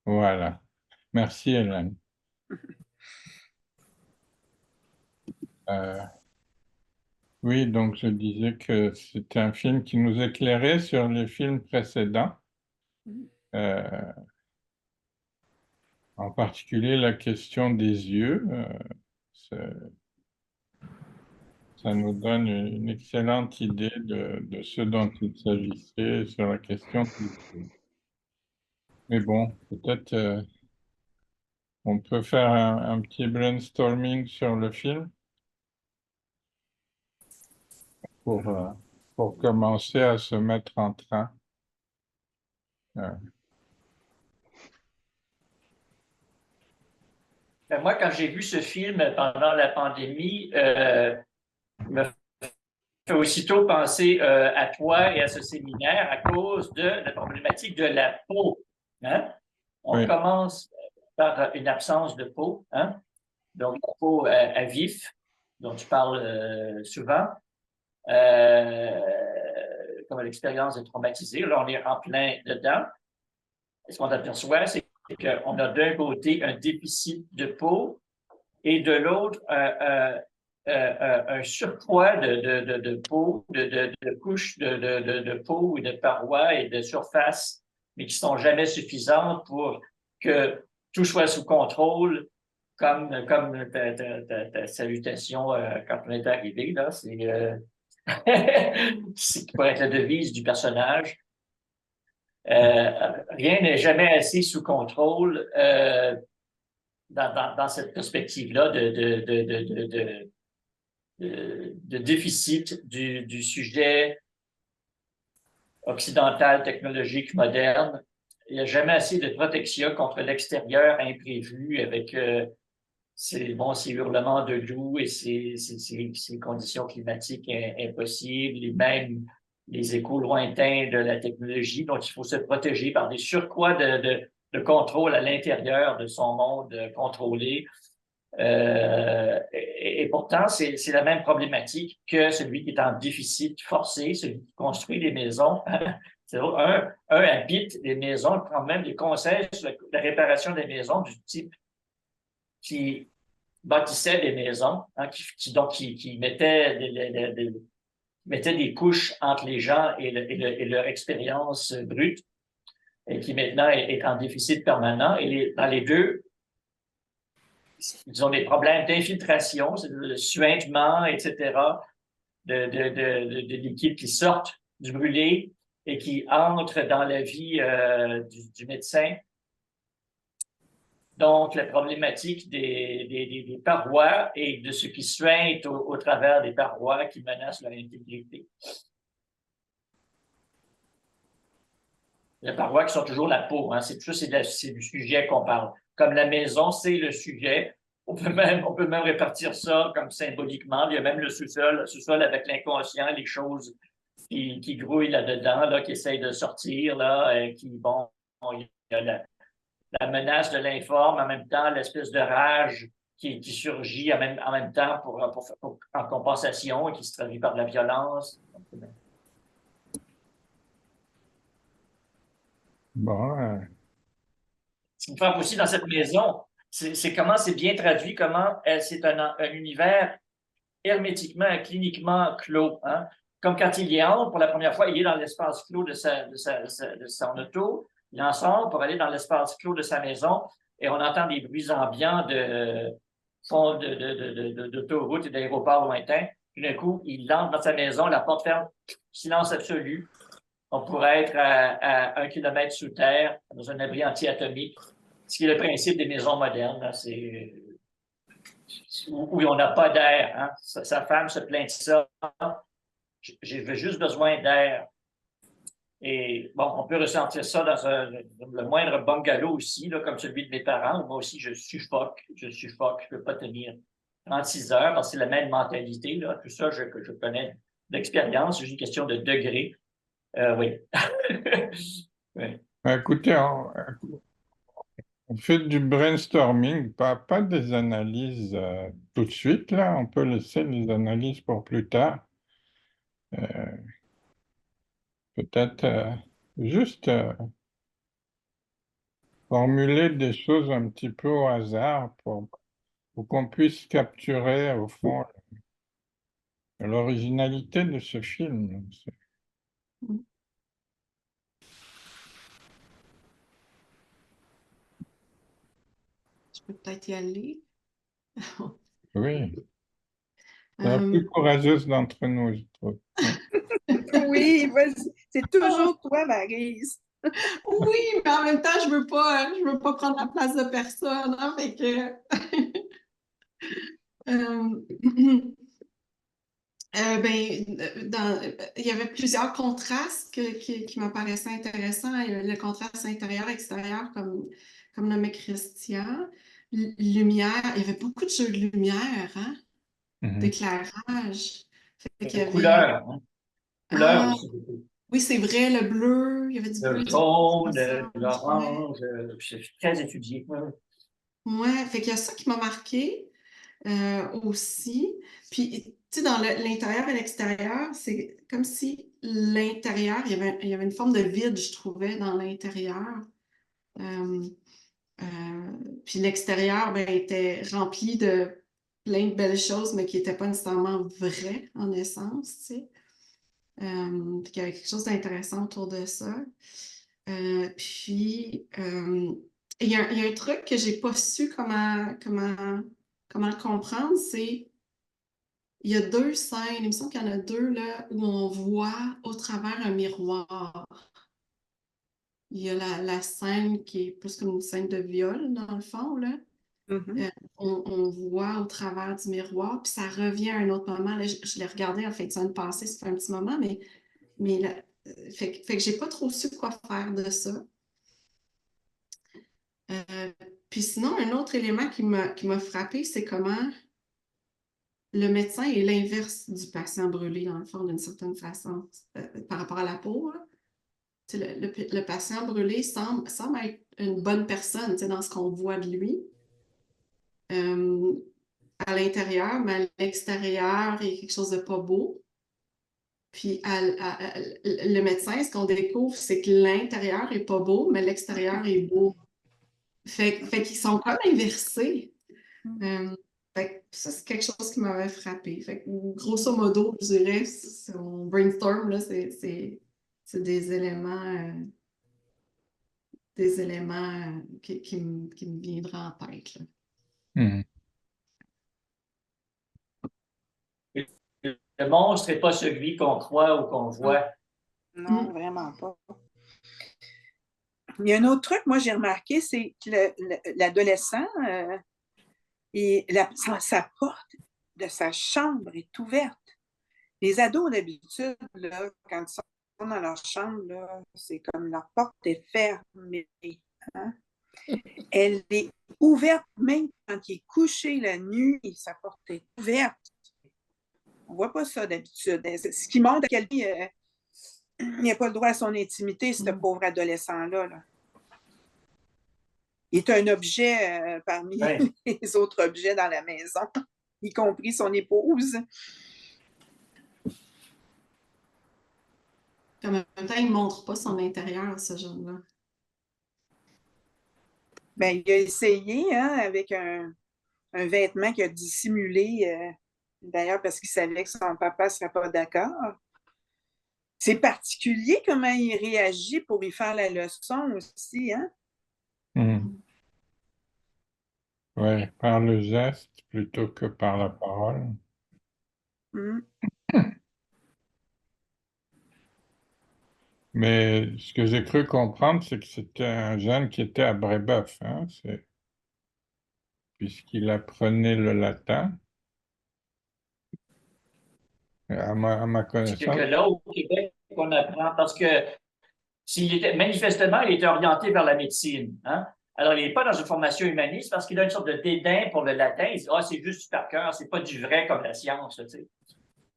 Voilà. Merci, Hélène. Euh, oui, donc je disais que c'était un film qui nous éclairait sur les films précédents, euh, en particulier la question des yeux. C'est- Ça nous donne une excellente idée de ce dont il s'agissait sur la question des yeux. Mais bon, peut-être on peut faire un petit brainstorming sur le film pour, euh, pour commencer à se mettre en train. Euh, Moi, quand j'ai vu ce film pendant la pandémie, me fait aussitôt penser à toi et à ce séminaire à cause de la problématique de la peau. Hein? On oui, commence par une absence de peau, hein? Donc la peau à vif, dont tu parles souvent, euh, comme l'expérience est traumatisée. Là, on est en plein dedans. Et ce qu'on aperçoit, c'est qu'on a d'un côté un déficit de peau et de l'autre un surpoids de peau, de couches de peau ou de parois et de surface, mais qui ne sont jamais suffisantes pour que tout soit sous contrôle, comme ta salutation quand on est arrivé, là, c'est qui pourrait être la devise du personnage. Rien n'est jamais assez sous contrôle dans cette perspective-là de déficit du sujet occidental, technologique, moderne. Il n'y a jamais assez de protection contre l'extérieur imprévu avec ces hurlements de loups et ces conditions climatiques impossibles et même les échos lointains de la technologie dont il faut se protéger par des surcroîts de contrôle à l'intérieur de son monde contrôlé. Et pourtant, c'est la même problématique que celui qui est en déficit forcé, celui qui construit des maisons. Un habite des maisons, prend même des conseils sur la réparation des maisons du type qui bâtissait des maisons, hein, qui mettait des couches entre les gens et leur expérience brute, et qui maintenant est en déficit permanent. Et dans les deux, ils ont des problèmes d'infiltration, c'est le suintement, etc., de liquides qui sortent du brûlé et qui entrent dans la vie du médecin. Donc, la problématique des parois et de ce qui suinte au travers des parois qui menacent leur intégrité. Les parois qui sont toujours la peau, hein, c'est du sujet qu'on parle. Comme la maison, c'est le sujet. On peut même répartir ça comme symboliquement. Il y a même le sous-sol avec l'inconscient, les choses qui grouillent là-dedans, là, qui essayent de sortir, là, il y a la menace de l'informe, en même temps, l'espèce de rage qui surgit en même temps en compensation et qui se traduit par de la violence. bon, Ce qui me frappe aussi dans cette maison, c'est comment c'est bien traduit, comment c'est un univers hermétiquement, cliniquement clos. Hein? Comme quand il y entre pour la première fois, il est dans l'espace clos de son auto, il en sort pour aller dans l'espace clos de sa maison et on entend des bruits ambiants de fond d'autoroute et d'aéroports lointains. Puis d'un coup, il entre dans sa maison, la porte ferme, silence absolu. On pourrait être à 1 kilomètre sous terre, dans un abri anti-atomique, ce qui est le principe des maisons modernes. Hein, où on n'a pas d'air. Hein. Sa femme se plaint de ça. J'ai juste besoin d'air. Et bon, on peut ressentir ça dans le moindre bungalow aussi, là, comme celui de mes parents, où moi aussi je suffoque, je ne peux pas tenir 36 heures, parce que c'est la même mentalité. Là. Tout ça, je connais d'expérience, c'est une question de degré. Oui. Oui. écoutez, on fait du brainstorming, pas des analyses tout de suite, là. On peut laisser les analyses pour plus tard. Euh, Peut-être juste formuler des choses un petit peu au hasard pour qu'on puisse capturer, au fond, l'originalité de ce film. Mm. Je peux peut-être y aller. Oui, c'est la Euh, plus courageuse d'entre nous, je trouve. Oui. Oui, vas-y. C'est toujours toi, Maryse. oui, mais en même temps, je veux pas prendre la place de personne, hein, fait que... Euh, il y avait plusieurs contrastes qui m'apparaissaient intéressants. Il y avait le contraste intérieur-extérieur, comme nommait Christian. Lumière, il y avait beaucoup de jeux de lumière, hein, Mhm. d'éclairage. Fait qu'il y avait... Couleur, hein. Couleur Ah, aussi. oui, c'est vrai, le bleu, il y avait du bleu, Le du jaune, ouais. l'orange, c'est très étudié. Ouais. Ouais, fait qu'il y a ça qui m'a marqué aussi. Puis, tu sais, dans l'intérieur et l'extérieur, c'est comme si l'intérieur, il y avait une forme de vide, je trouvais, dans l'intérieur. Euh, puis l'extérieur, ben, était rempli de plein de belles choses, mais qui n'étaient pas nécessairement vraies en essence, tu sais. Puis qu'il y avait quelque chose d'intéressant autour de ça. Puis, il y a un truc que j'ai pas su comment le comprendre, c'est il y a deux scènes, il me semble qu'il y en a deux là, où on voit au travers un miroir. Il y a la scène qui est plus comme une scène de viol, dans le fond, là. Mhm. On voit au travers du miroir, puis ça revient à un autre moment. Là, je l'ai regardé en fin de semaine passée, ça fait un petit moment, mais là, fait que j'ai pas trop su quoi faire de ça. Euh, Puis sinon, un autre élément qui m'a frappé, c'est comment le médecin est l'inverse du patient brûlé, dans le fond, d'une certaine façon, par rapport à la peau, là. Tu sais, le patient brûlé semble être une bonne personne, tu sais, dans ce qu'on voit de lui. Euh, à l'intérieur, mais à l'extérieur, il y a quelque chose de pas beau. Puis le médecin, ce qu'on découvre, c'est que l'intérieur est pas beau, mais l'extérieur est beau. Fait qu'ils sont comme inversés. Euh, Fait que ça, c'est quelque chose qui m'avait frappé. Fait que, grosso modo, je dirais, on brainstorm, là, c'est des éléments qui me viendraient en tête, là. Mhm. Le monstre n'est pas celui qu'on croit ou qu'on voit. Non, Mm. vraiment pas. Il y a un autre truc, moi, j'ai remarqué, c'est que l'adolescent, et sa porte de sa chambre est ouverte. Les ados, d'habitude, là, quand ils sont dans leur chambre, là, c'est comme leur porte est fermée, hein. Elle est ouverte même quand il est couché la nuit, sa porte est ouverte. On ne voit pas ça d'habitude. Ce qui montre à quel point il n'a pas le droit à son intimité, ce pauvre adolescent-là, là. Il est un objet parmi Ouais. les autres objets dans la maison, y compris son épouse. Puis en même temps, il ne montre pas son intérieur, ce jeune-là. Ben, il a essayé, hein, avec un vêtement qu'il a dissimulé, d'ailleurs parce qu'il savait que son papa ne serait pas d'accord. C'est particulier comment il réagit pour y faire la leçon aussi, hein? Mhm. Ouais, par le geste plutôt que par la parole. Mm. Mais ce que j'ai cru comprendre, c'est que c'était un jeune qui était à Brébeuf, hein, puisqu'il apprenait le latin. À ma C'est que connaissance. là, au Québec, on apprend parce que manifestement, il était orienté vers la médecine. Hein? Alors, il n'est pas dans une formation humaniste parce qu'il a une sorte de dédain pour le latin. Il dit, ah, c'est juste du par cœur, c'est pas du vrai comme la science. Tu sais.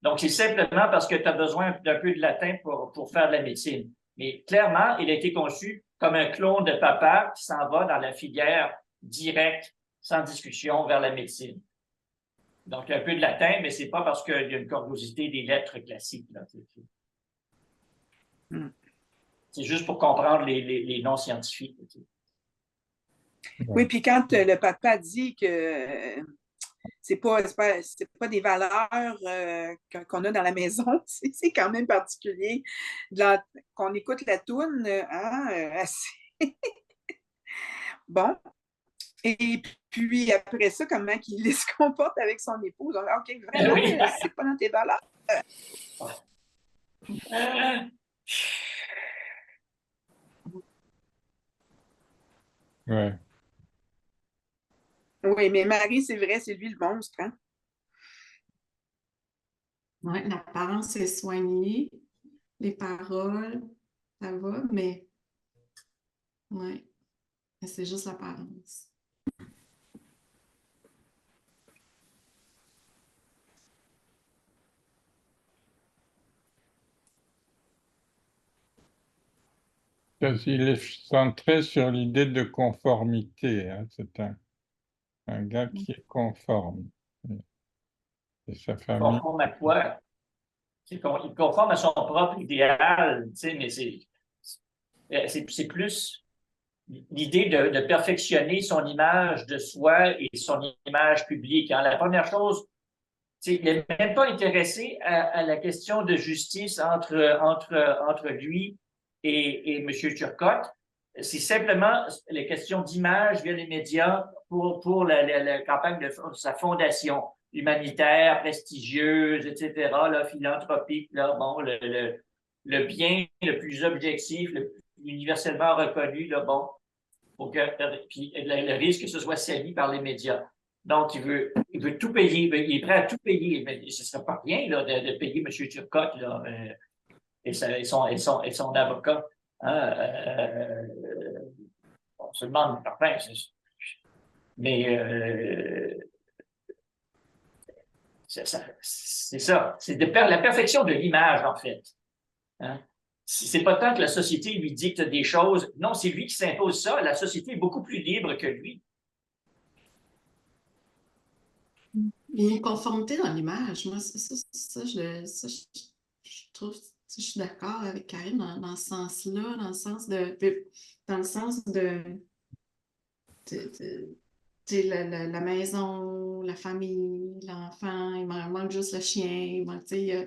Donc, c'est simplement parce que tu as besoin d'un peu de latin pour faire de la médecine. Mais clairement, il a été conçu comme un clone de papa qui s'en va dans la filière directe, sans discussion, vers la médecine. Donc, un peu de latin, mais c'est pas parce qu'il y a une curiosité des lettres classiques. Là, Mm. c'est juste pour comprendre les noms scientifiques. Oui, puis quand le papa dit que c'est pas des valeurs qu'on a dans la maison, c'est quand même particulier qu'on écoute la toune. Bon. Et puis après ça, comment il se comporte avec son épouse. OK, vraiment, Oui. c'est pas dans tes valeurs. Ouais. Oui, mais Marie, c'est vrai, c'est lui le monstre, hein? Ouais, l'apparence est soignée, les paroles, ça va, mais ouais, mais c'est juste l'apparence. Parce qu'il est centré sur l'idée de conformité, hein. C'est un gars qui est conforme. Et sa famille. Conforme à quoi? Il conforme à son propre idéal, tu sais, mais c'est plus l'idée de perfectionner son image de soi et son image publique. Hein. La première chose, il n'est même pas intéressé à la question de justice entre lui et M. Turcotte. C'est simplement les questions d'image via les médias pour la campagne de sa fondation humanitaire, prestigieuse, etc., là, philanthropique, là, bon, le bien le plus objectif, le plus universellement reconnu, là, bon, pour que, puis le risque que ce soit sali par les médias. Donc, il veut tout payer, il est prêt à tout payer, mais ce ne serait pas rien là, de payer M. Turcotte là, et son avocat. Hein, on se demande, enfin, mais c'est ça. C'est la perfection de l'image, en fait. Hein? C'est pas tant que la société lui dicte des choses. Non, c'est lui qui s'impose ça. La société est beaucoup plus libre que lui. Il y a une conformité dans l'image. Moi, je trouve, je suis d'accord avec Karine dans ce sens-là, dans le sens de la maison, la famille, l'enfant, il manque juste le chien, il y a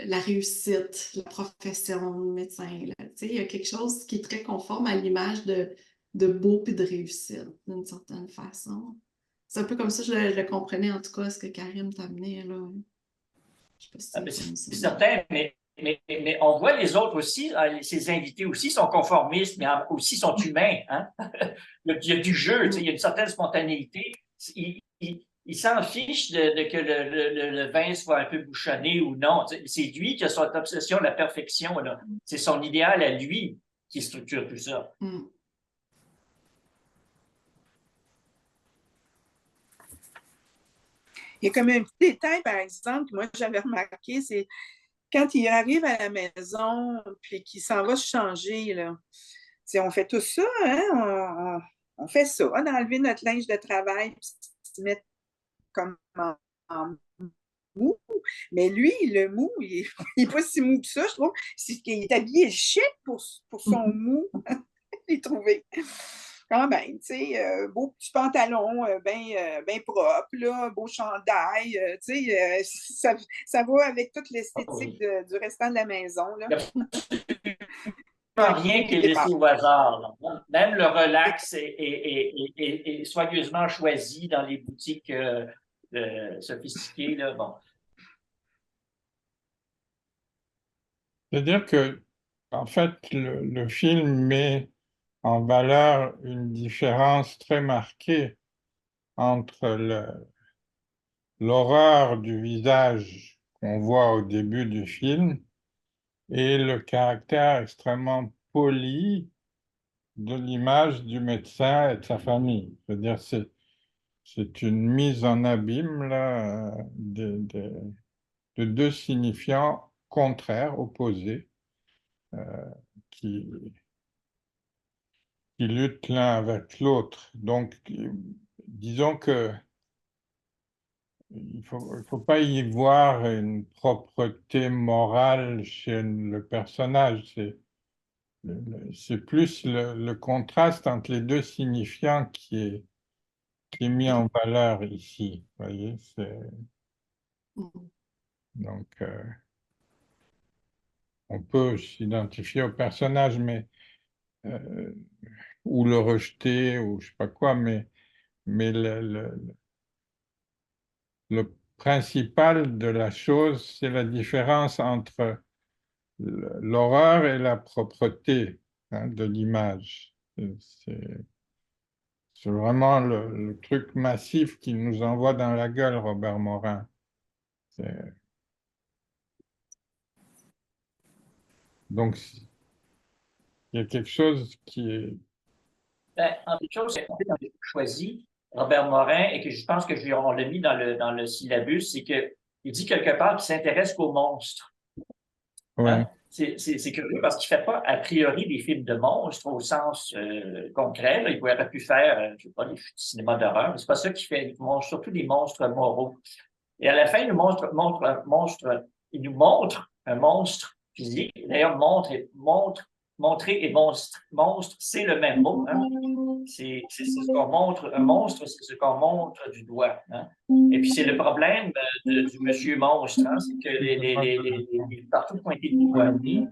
la réussite, la profession de médecin. Là, il y a quelque chose qui est très conforme à l'image de beau et de réussite, d'une certaine façon. C'est un peu comme ça que je le comprenais, en tout cas, ce que Karim t'a amené là. Je sais pas si Ah, c'est ben, comme c'est ça. certain, mais on voit les autres aussi, ses invités aussi sont conformistes, mais aussi sont humains. Hein? Il y a du jeu, il y a une certaine spontanéité. Il s'en fiche de que le vin soit un peu bouchonné ou non. C'est lui qui a son obsession de la perfection. C'est son idéal à lui qui structure tout ça. Mm. Il y a comme un petit détail, par exemple, que moi j'avais remarqué, c'est quand il arrive à la maison puis qu'il s'en va se changer, là. On fait tout ça, hein? On fait ça, d'enlever notre linge de travail puis se mettre comme en mou. Mais lui, le mou, il n'est pas si mou que ça, je trouve. Il est habillé chic pour son mou, j'ai trouvé. Quand même, tu sais, beau petit pantalon bien propre, là, beau chandail, tu sais, ça va avec toute l'esthétique du restant de la maison, là. Rien qui est laissé au hasard. Là. Même le relax est soigneusement choisi dans les boutiques sophistiquées. Là. Bon. C'est-à-dire que, en fait, le film met en valeur une différence très marquée entre l'horreur du visage qu'on voit au début du film et le caractère extrêmement poli de l'image du médecin et de sa famille. C'est-à-dire, c'est une mise en abîme là, de deux signifiants contraires, opposés, qui, qui luttent l'un avec l'autre. Donc, disons que il faut pas y voir une propreté morale chez le personnage. C'est plus le contraste entre les deux signifiants qui est mis en valeur ici. Vous voyez, donc, on peut s'identifier au personnage, mais ou le rejeter, ou je sais pas quoi, mais le principal de la chose, c'est la différence entre l'horreur et la propreté, hein, de l'image. C'est c'est vraiment le truc massif qui nous envoie dans la gueule, Robert Morin. C'est- Donc, il y a quelque chose qui est... Ben, en quelque chose, c'est qu'on a choisi Robert Morin et que je pense que on l'a mis dans le syllabus, c'est qu'il dit quelque part qu'il s'intéresse qu'aux monstres. Ouais. Hein? C'est curieux parce qu'il ne fait pas a priori des films de monstres au sens concret. Là. Il aurait pu faire, je sais pas, du cinéma d'horreur, mais c'est pas ça qu'il fait. Il montre surtout des monstres moraux. Et à la fin, il nous il nous montre un monstre physique. D'ailleurs, montrer et monstre, c'est le même mot. Hein? C'est ce qu'on montre. Un monstre, c'est ce qu'on montre du doigt. Hein? Et puis, c'est le problème du monsieur monstre. Hein? C'est que les partout pointés du doigt. Oui,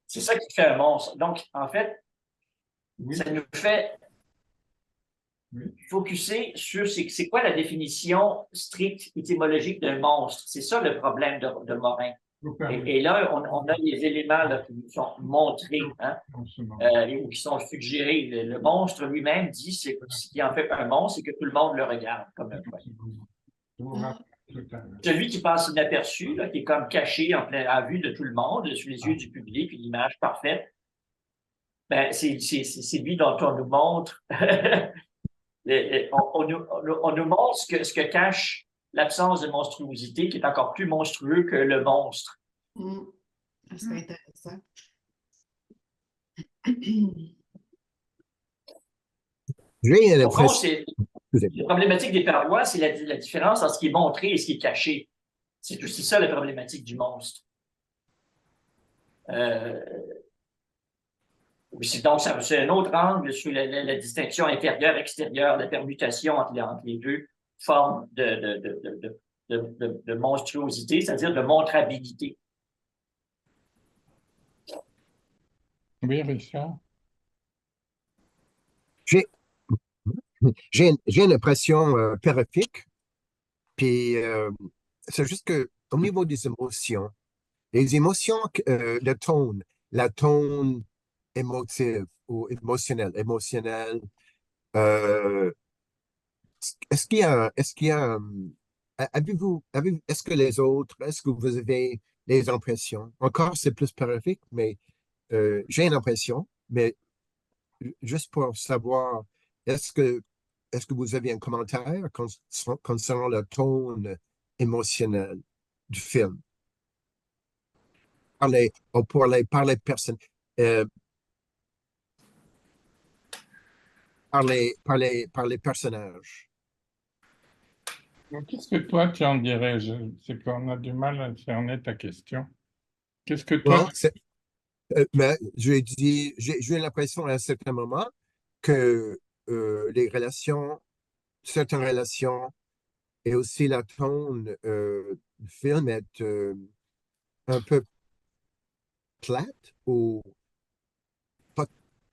C'est ça qui fait un monstre. Donc, en fait, oui, ça nous fait oui. focuser sur c'est quoi la définition stricte étymologique d'un monstre. C'est ça le problème de Morin. Et là, on a les éléments là, qui nous sont montrés hein, ou qui sont suggérés. Le monstre lui-même dit ce qui en fait un monstre, c'est que tout le monde le regarde comme un point. Celui qui passe inaperçu, là, qui est comme caché en plein, à vue de tout le monde, sous les yeux du public, une image parfaite, ben, c'est lui dont on nous montre on nous montre ce que cache l'absence de monstruosité, qui est encore plus monstrueux que le monstre. C'est intéressant. J'ai Au fond, l'impression. la problématique des parois, c'est la différence entre ce qui est montré et ce qui est caché. C'est aussi ça la problématique du monstre. Donc, c'est un autre angle sur la distinction intérieure-extérieure, la permutation entre les deux formes de monstruosité, c'est-à-dire de montrabilité. Oui, Richard. J'ai une impression périphérique, puis c'est juste que au niveau des émotions, les émotions, la tone émotive ou émotionnelle, euh, est-ce qu'il y a, est-ce que les autres, est-ce que vous avez des impressions? Encore, c'est plus périphérique, mais j'ai une impression, mais juste pour savoir, est-ce que, est-ce que vous avez un commentaire concernant le ton émotionnel du film? Par les personnes, euh, par les personnages. Qu'est-ce que toi, tu en dirais? C'est qu'on a du mal à cerner ta question. Qu'est-ce que toi... Bon, mais j'ai eu l'impression à un certain moment que les relations, certaines relations et aussi la tone du film est un peu plate ou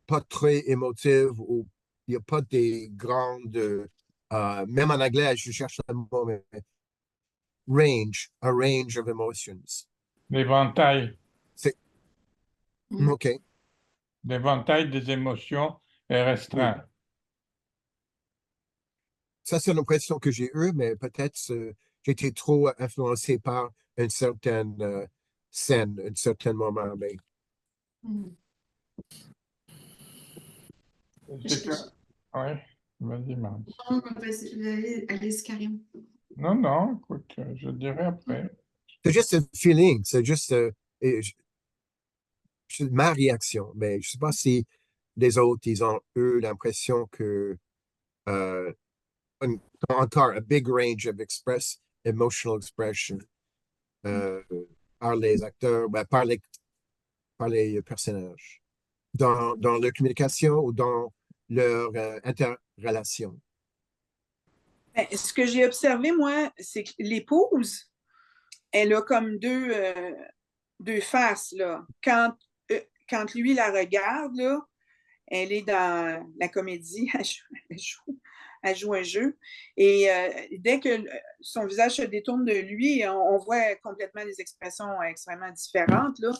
pas très émotive ou il n'y a pas des grandes, même en anglais, je cherche le mot, mais a range of emotions. L'éventail, C'est OK. l'éventail des émotions est restreint. Ça, c'est l'impression que j'ai eue, mais peut-être j'ai été trop influencé par une certaine scène, un certain moment. Mais... Oui, vas-y, Marie. Allez-y, Karim. Non, non, écoute, je dirai après. C'est juste un feeling, c'est juste ma réaction. Mais je ne sais pas si les autres, ils ont eu l'impression que euh, encore a big range of emotional expression par les acteurs, par par les personnages dans leur communication ou dans leur interrelation. Ben, ce que j'ai observé, moi, c'est que l'épouse, elle a comme deux faces, là. Quand lui la regarde, là, elle est dans la comédie, elle joue un jeu. Et dès que son visage se détourne de lui, on voit complètement des expressions extrêmement différentes, là.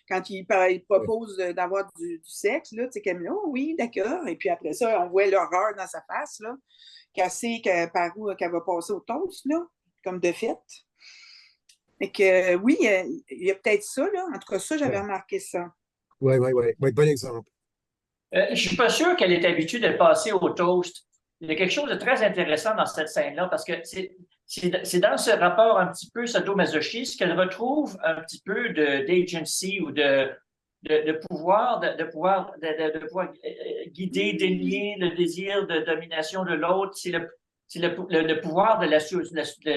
Quand il propose d'avoir du sexe, là, tu sais, qu'elle me dit, oh oui, d'accord. Et puis après ça, on voit l'horreur dans sa face, là, qu'elle sait par où qu'elle va passer au toast, là, comme de fait. Et que oui, il y a peut-être ça, là. En tout cas, ça, j'avais remarqué ça. Oui, oui, oui. Oui, bon exemple. Je ne suis pas sûr qu'elle est habituée de passer au toast. Il y a quelque chose de très intéressant dans cette scène-là, parce que c'est dans ce rapport un petit peu sadomasochiste qu'elle retrouve un petit peu d'agency ou de pouvoir, de pouvoir guider, délier le désir de domination de l'autre. C'est le pouvoir de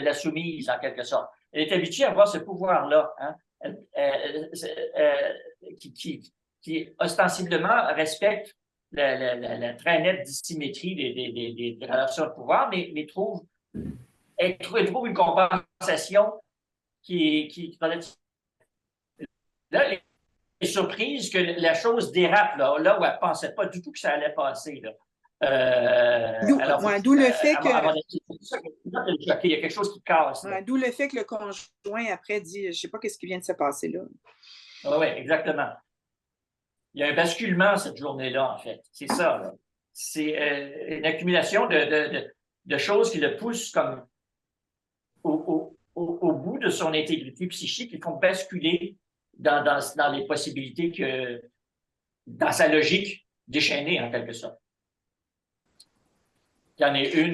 la soumise, en quelque sorte. Elle est habituée à avoir ce pouvoir-là, hein, qui ostensiblement respecte la très nette dissymétrie des relations de pouvoir, mais elle trouve une compensation qui là, elle est surprise que la chose dérape là où elle ne pensait pas du tout que ça allait passer. Là. D'où le fait que. Il y a quelque chose qui casse. D'où le fait que le conjoint après dit je ne sais pas ce qui vient de se passer là. Oui, exactement. Il y a un basculement cette journée-là, en fait. C'est ça. Là. C'est une accumulation de choses qui le poussent comme au bout de son intégrité psychique et font basculer dans les possibilités dans sa logique déchaînée, en quelque sorte. Il y en a une.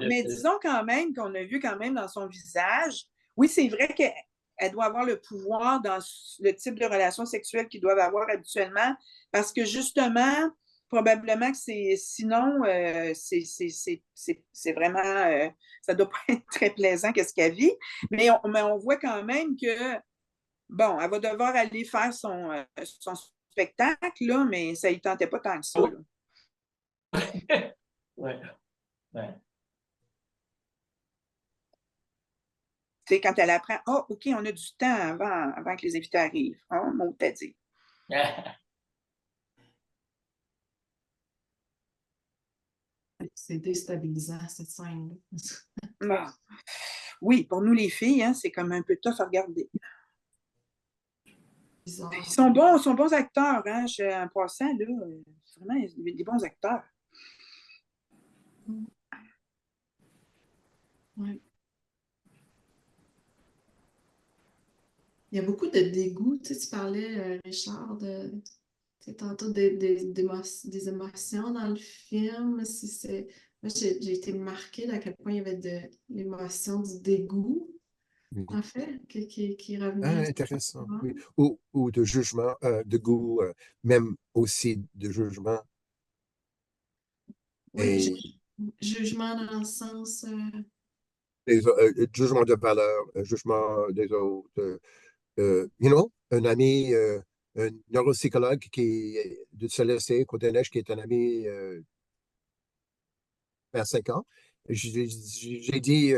Mais disons quand même qu'on a vu quand même dans son visage, oui, c'est vrai qu'elle doit avoir le pouvoir dans le type de relations sexuelles qu'ils doivent avoir habituellement, parce que justement, probablement que sinon, c'est vraiment, ça doit pas être très plaisant qu'est-ce qu'elle vit, mais on voit quand même que, bon, elle va devoir aller faire son spectacle, là, mais ça ne tentait pas tant que ça. Oui. Ouais. C'est quand elle apprend, oh, OK, on a du temps avant que les invités arrivent. Oh, mon t'as dit. C'est déstabilisant, cette scène-là. Bon. Oui, pour nous, les filles, hein, c'est comme un peu tough à regarder. Bizarre. Ils sont bons acteurs, hein, en passant, là, vraiment des bons acteurs. Ouais. Il y a beaucoup de dégoût. Tu sais, tu parlais, Richard, tantôt des émotions dans le film. Moi, j'ai été marquée à quel point il y avait de l'émotion du dégoût, en fait, qui revenait. Intéressant, oui. Ou de jugement, de goût, même aussi de jugement. Oui, jugement dans le sens. Jugement de valeur, jugement des autres. Un ami, un neuropsychologue de Célestin Côte-des-Neiges, qui est un ami 25 ans. J'ai dit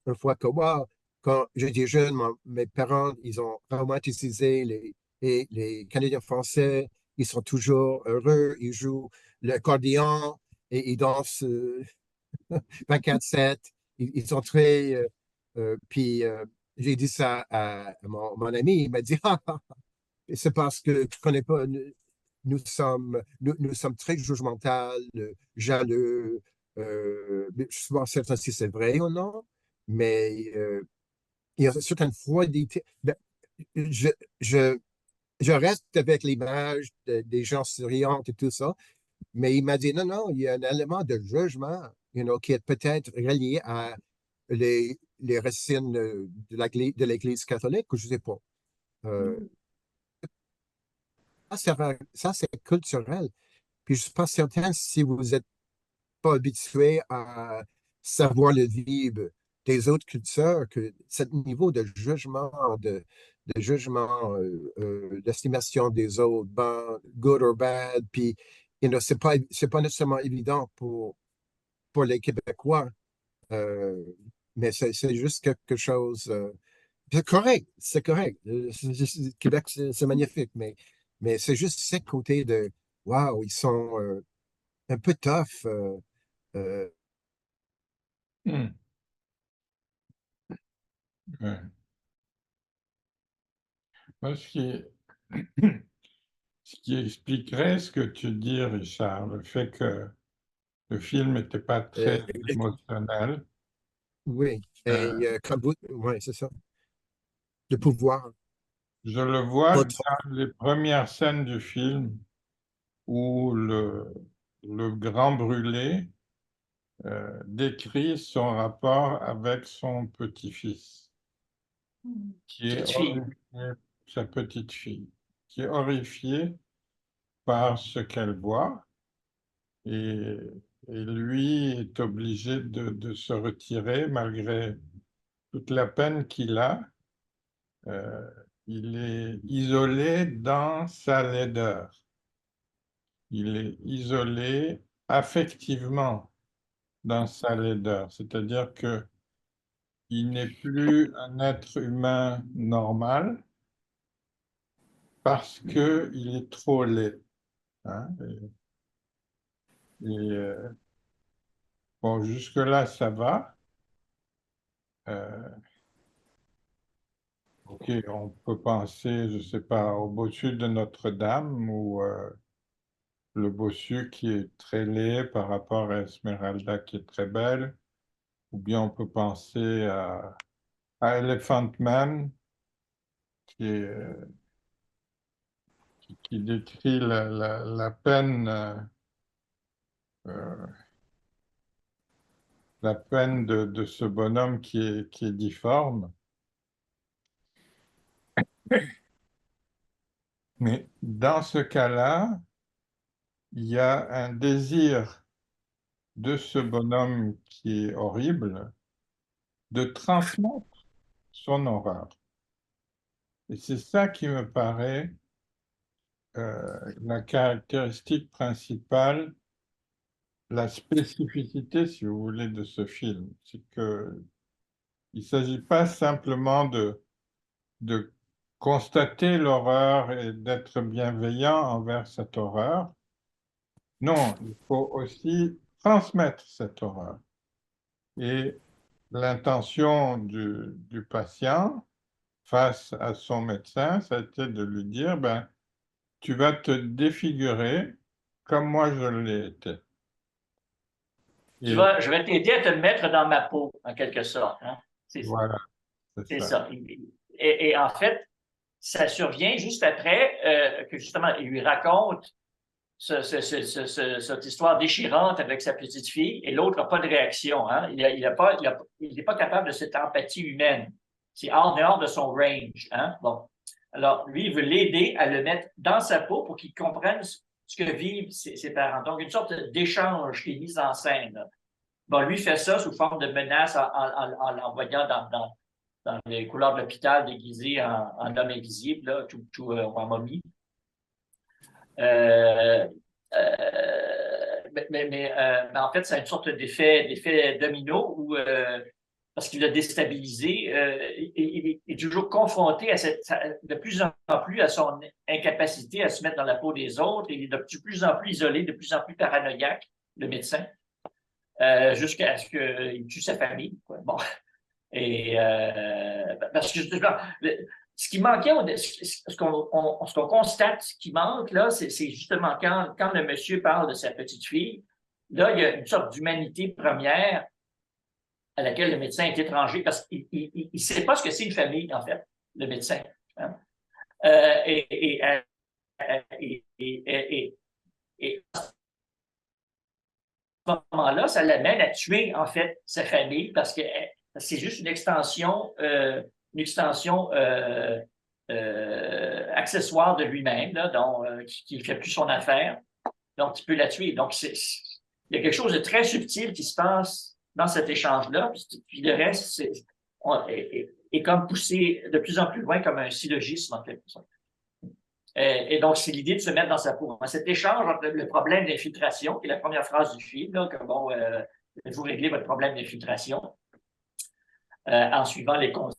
une fois que moi, quand j'étais jeune, mes parents, ils ont romantisé les Canadiens français. Ils sont toujours heureux, ils jouent l'accordéon et ils dansent 24/7. Ils sont très. Puis j'ai dit ça à mon ami. Il m'a dit c'est parce que tu ne connais pas. Nous sommes très jugementaux, jaloux. Je suis pas certain si c'est vrai ou non, mais il y a une certaine froidité. Ben, je, je, je reste avec l'image des gens souriants et tout ça, mais il m'a dit non, non, il y a un élément de jugement qui est peut-être relié à les racines de l'Église catholique, ou je ne sais pas. Ça, c'est culturel. Puis je ne suis pas certain si vous n'êtes pas habitué à savoir le vivre des autres cultures, que ce niveau de jugement, de jugement, l'estimation des autres, ben, good or bad, puis, c'est pas nécessairement évident pour les Québécois, mais c'est juste quelque chose, c'est correct, c'est correct. Québec, c'est magnifique, mais c'est juste ce côté de, wow, ils sont un peu tough. Euh, Hmm. Ouais. Moi, ce qui expliquerait ce que tu dis, Richard, le fait que le film n'était pas très euh, émotionnel. oui, Euh, et comme vous, ouais, c'est ça, le pouvoir, je le vois pas trop. dans les premières scènes du film où le grand brûlé décrit son rapport avec son petit-fils, qui est Petite fille. horrifié, sa petite fille, qui est horrifiée par ce qu'elle voit, et, et lui est obligé de se retirer malgré toute la peine qu'il a. Euh, il est isolé dans sa laideur. Il est isolé affectivement dans sa laideur, c'est-à-dire que il n'est plus un être humain normal parce que il est trop laid, hein. Bon, jusque-là, ça va. Euh, ok, on peut penser, je sais pas, au bossu de Notre-Dame ou le bossu qui est très laid par rapport à Esmeralda qui est très belle, ou bien on peut penser à Elephant Man qui est, qui décrit la peine, euh, la peine de ce bonhomme qui est difforme. Mais dans ce cas-là, il y a un désir de ce bonhomme qui est horrible de transmettre son horreur. Et c'est ça qui me paraît la caractéristique principale, la spécificité, si vous voulez, de ce film. C'est que il ne s'agit pas simplement de constater l'horreur et d'être bienveillant envers cette horreur. Non, il faut aussi transmettre cette horreur. Et l'intention du patient face à son médecin, ça a été de lui dire, ben, tu vas te défigurer comme moi je l'ai été. Et Je vais t'aider à te mettre dans ma peau, en quelque sorte. Hein? voilà, c'est C'est ça. ça. Et en fait, ça survient juste après que justement, il lui raconte cette histoire déchirante avec sa petite fille et l'autre n'a pas de réaction. Hein? Il n'est pas capable de cette empathie humaine. C'est hors dehors de son range. Hein? Bon. Alors, lui, il veut l'aider à le mettre dans sa peau pour qu'il comprenne ce que vivent ses parents. Donc, une sorte d'échange qui est mis en scène. Là. Bon, lui fait ça sous forme de menace en l'envoyant dans les couleurs de l'hôpital déguisé en homme invisible, là, tout en momie. Mais en fait, c'est une sorte d'effet domino où, parce qu'il l'a déstabilisé, il est toujours confronté de plus en plus à son incapacité à se mettre dans la peau des autres. Il est de plus en plus isolé, de plus en plus paranoïaque, le médecin, jusqu'à ce qu'il tue sa famille. Quoi. Bon. Et parce que ce qui manquait, ce qu'on constate qui manque, là, c'est justement quand le monsieur parle de sa petite fille, là, il y a une sorte d'humanité première à laquelle le médecin est étranger parce qu'il ne sait pas ce que c'est une famille, en fait, le médecin. Hein? Et à ce moment-là, ça l'amène à tuer, en fait, sa famille parce que c'est juste une extension accessoire de lui-même, là, qui ne fait plus son affaire. Donc, il peut la tuer. Donc, il y a quelque chose de très subtil qui se passe dans cet échange-là. Puis le reste, est comme poussé de plus en plus loin comme un syllogisme, en quelque sorte. Et donc, c'est l'idée de se mettre dans sa peau. Cet échange entre le problème d'infiltration, qui est la première phrase du film, là, que bon, vous réglez votre problème d'infiltration en suivant les consignes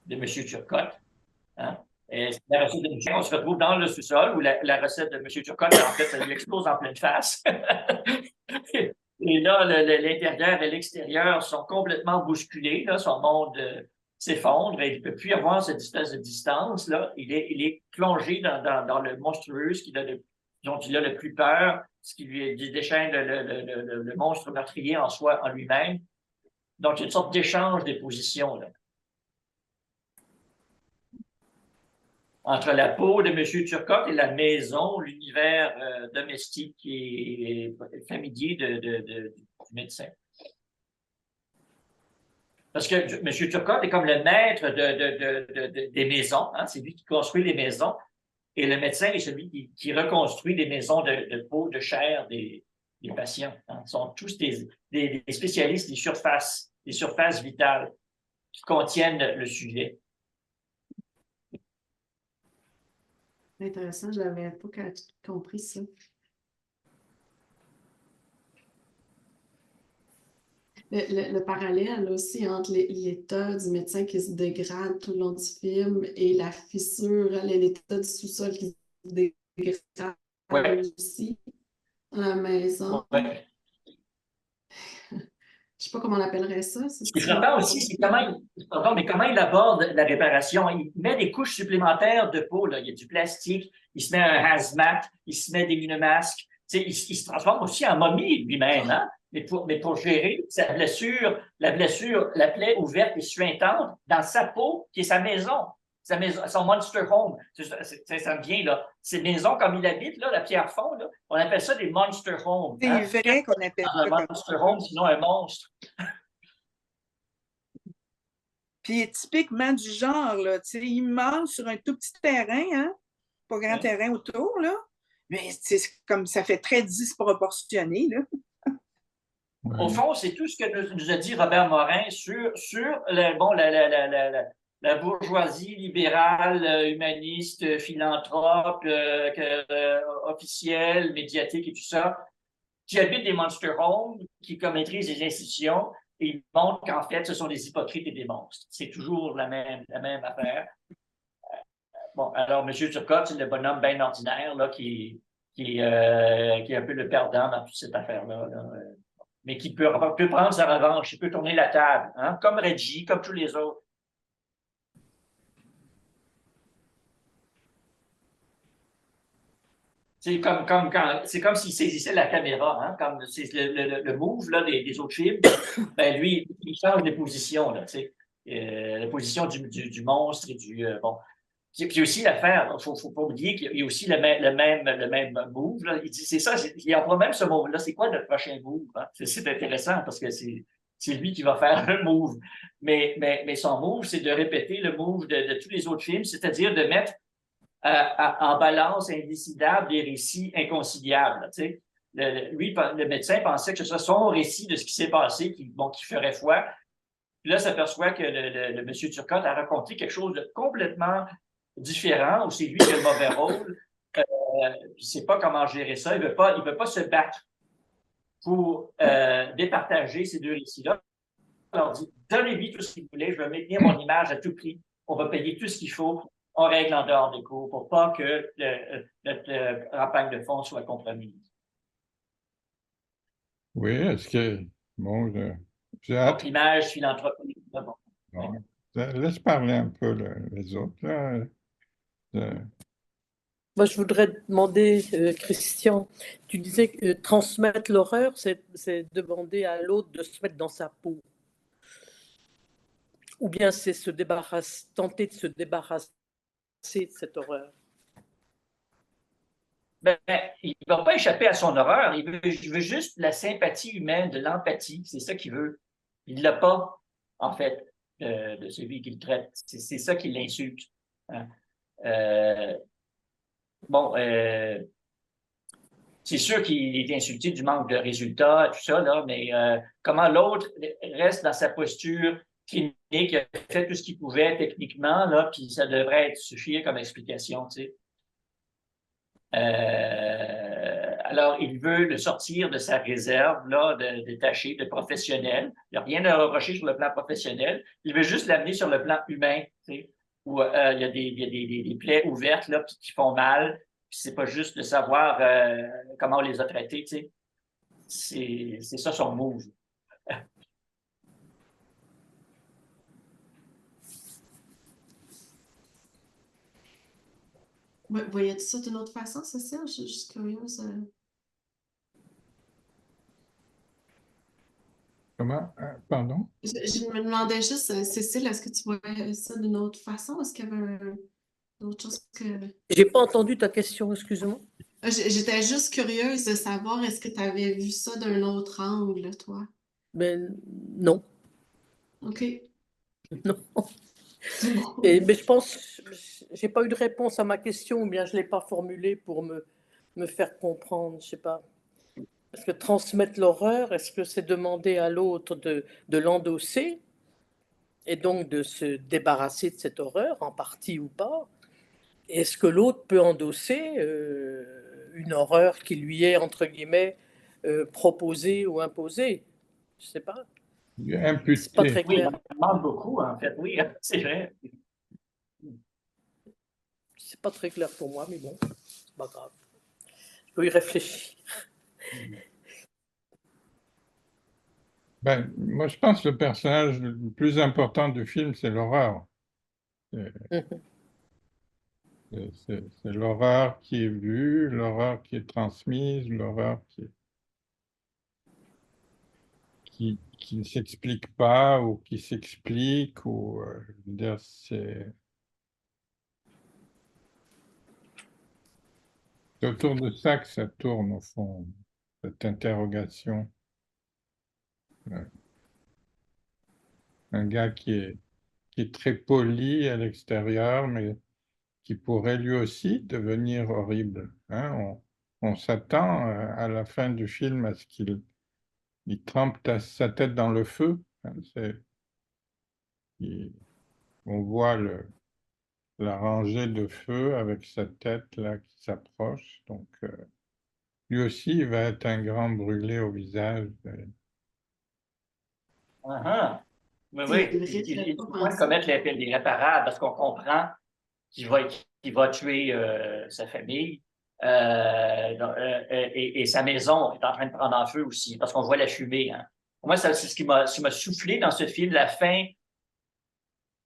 de M. Turcotte. Hein? Et la recette de M. On se retrouve dans le sous-sol où la recette de M. Turcotte, en fait, ça lui explose en pleine face. Et là, l'intérieur et l'extérieur sont complètement bousculés. Là, son monde s'effondre et il ne peut plus avoir cette espèce de distance. Là. Il est plongé dans le monstrueux, dont il a le plus peur, ce qui lui déchaîne le monstre meurtrier en soi, en lui-même. Donc, il y a une sorte d'échange des positions là. Entre la peau de M. Turcotte et la maison, l'univers domestique et familier du médecin. Parce que M. Turcotte est comme le maître des maisons, hein, c'est lui qui construit les maisons, et le médecin est celui qui reconstruit les maisons de peau, de chair des patients. Hein. Ils sont tous des spécialistes des surfaces vitales qui contiennent le sujet. Intéressant, je n'avais pas compris ça. Le parallèle aussi entre l'état du médecin qui se dégrade tout le long du film et la fissure, l'état du sous-sol qui se dégrade aussi dans la maison. Ouais. Je ne sais pas comment on appellerait ça. Ce qui est frappant aussi, c'est comment il aborde la réparation. Il met des couches supplémentaires de peau. Là. Il y a du plastique, il se met un hazmat, il se met des lunemasques. Il se transforme aussi en momie lui-même. Hein? Mais pour gérer sa blessure, la plaie ouverte et suintante dans sa peau, qui est sa maison. Son monster home. Ça me vient, là. Ces maisons, comme il habite, là, la Pierrefonds, là, on appelle ça des monster homes. C'est vrai qu'on appelle ça un monster home, sinon un monstre. Puis il est typiquement du genre, là, tu sais, immense sur un tout petit terrain, hein? Pas grand terrain autour, là. Mais c'est comme ça fait très disproportionné, là. Au fond, c'est tout ce que nous a dit Robert Morin sur la bourgeoisie libérale, humaniste, philanthrope, officielle, médiatique et tout ça, qui habite des monster homes, qui maîtrisent les institutions, et ils montrent qu'en fait, ce sont des hypocrites et des monstres. C'est toujours la même affaire. Bon, alors, M. Turcotte, c'est le bonhomme bien ordinaire là, qui est un peu le perdant dans toute cette affaire-là. Là. Mais qui peut prendre sa revanche, il peut tourner la table, hein, comme Reggie, comme tous les autres. C'est comme s'il saisissait la caméra, hein, comme c'est le move là, des autres films. Ben lui, il change de position, là, la position du monstre et du bon. Puis aussi l'affaire, il ne faut pas oublier qu'il y a aussi le même move. Là. Il dit, c'est ça, il emploie même ce move-là. C'est quoi notre prochain move? Hein? C'est intéressant parce que c'est lui qui va faire le move. Mais son move, c'est de répéter le move de tous les autres films, c'est-à-dire de mettre en balance indécidable des récits inconciliables. Tu sais. Le médecin pensait que ce soit son récit de ce qui s'est passé qui ferait foi. Puis là, s'aperçoit que le monsieur Turcotte a raconté quelque chose de complètement différent, où c'est lui qui a le mauvais rôle. Il ne sait pas comment gérer ça. Il ne veut pas se battre pour départager ces deux récits-là. On leur dit, donnez-lui tout ce qu'il voulait, je veux maintenir mon image à tout prix. On va payer tout ce qu'il faut. On règle en dehors des cours pour pas que notre campagne de fonds soit compromise. Oui, est-ce que... Bon, j'ai hâte. L'image philanthropique. Bon. Bon, laisse parler un peu les autres. Là. Moi, je voudrais demander, Christian, tu disais que transmettre l'horreur, c'est demander à l'autre de se mettre dans sa peau. Ou bien c'est tenter de se débarrasser de cette horreur. Ben, il ne va pas échapper à son horreur. Il veut juste la sympathie humaine, de l'empathie. C'est ça qu'il veut. Il ne l'a pas, en fait, de celui qu'il traite. C'est ça qui l'insulte. Hein. c'est sûr qu'il est insulté du manque de résultats, tout ça, là, mais comment l'autre reste dans sa posture clinique, a fait tout ce qu'il pouvait techniquement, là, puis ça devrait suffire comme explication, tu sais. Alors, il veut le sortir de sa réserve, là, de détaché, de professionnel. Il n'y a rien à reprocher sur le plan professionnel. Il veut juste l'amener sur le plan humain, tu sais, où il y a des plaies ouvertes, là, qui font mal. Puis c'est pas juste de savoir comment on les a traités, tu sais. C'est ça son move. Voyais-tu ça d'une autre façon, Cécile? Je suis juste curieuse. Comment? Pardon? Je me demandais juste, Cécile, est-ce que tu voyais ça d'une autre façon? Est-ce qu'il y avait d'autres choses que... J'ai pas entendu ta question, excuse-moi. J'étais juste curieuse de savoir, est-ce que tu avais vu ça d'un autre angle, toi? Ben non, OK. non. C'est bon. Mais je pense, j'ai pas eu de réponse à ma question, ou bien je l'ai pas formulée pour me faire comprendre, je sais pas. Est-ce que transmettre l'horreur, est-ce que c'est demander à l'autre de l'endosser et donc de se débarrasser de cette horreur, en partie ou pas? Est-ce que l'autre peut endosser une horreur qui lui est, entre guillemets, proposée ou imposée? Je sais pas. C'est pas Imputé. très Oui, clair. il demande beaucoup, en fait. Oui, c'est vrai. C'est pas très clair pour moi, mais bon, c'est pas grave. Je peux y réfléchir. Ben, moi, je pense que le personnage le plus important du film, c'est l'horreur. C'est l'horreur qui est vue, l'horreur qui est transmise, l'horreur qui ne s'explique pas ou qui s'explique. Ou, je veux dire, c'est autour de ça que ça tourne, au fond, cette interrogation. Un gars qui est très poli à l'extérieur, mais qui pourrait lui aussi devenir horrible, hein. On s'attend à la fin du film à ce qu'il trempe sa tête dans le feu, hein. On voit la rangée de feu avec sa tête là qui s'approche. Donc, lui aussi, il va être un grand brûlé au visage. Uh-huh. Oui, C'est oui. vrai, je n'avais Il pas faut pensé. commettre l'irréparable parce qu'on comprend qu'il va tuer sa famille. Et sa maison est en train de prendre en feu aussi, parce qu'on voit la fumée. Hein. Pour moi, c'est ce qui m'a soufflé dans ce film, la fin,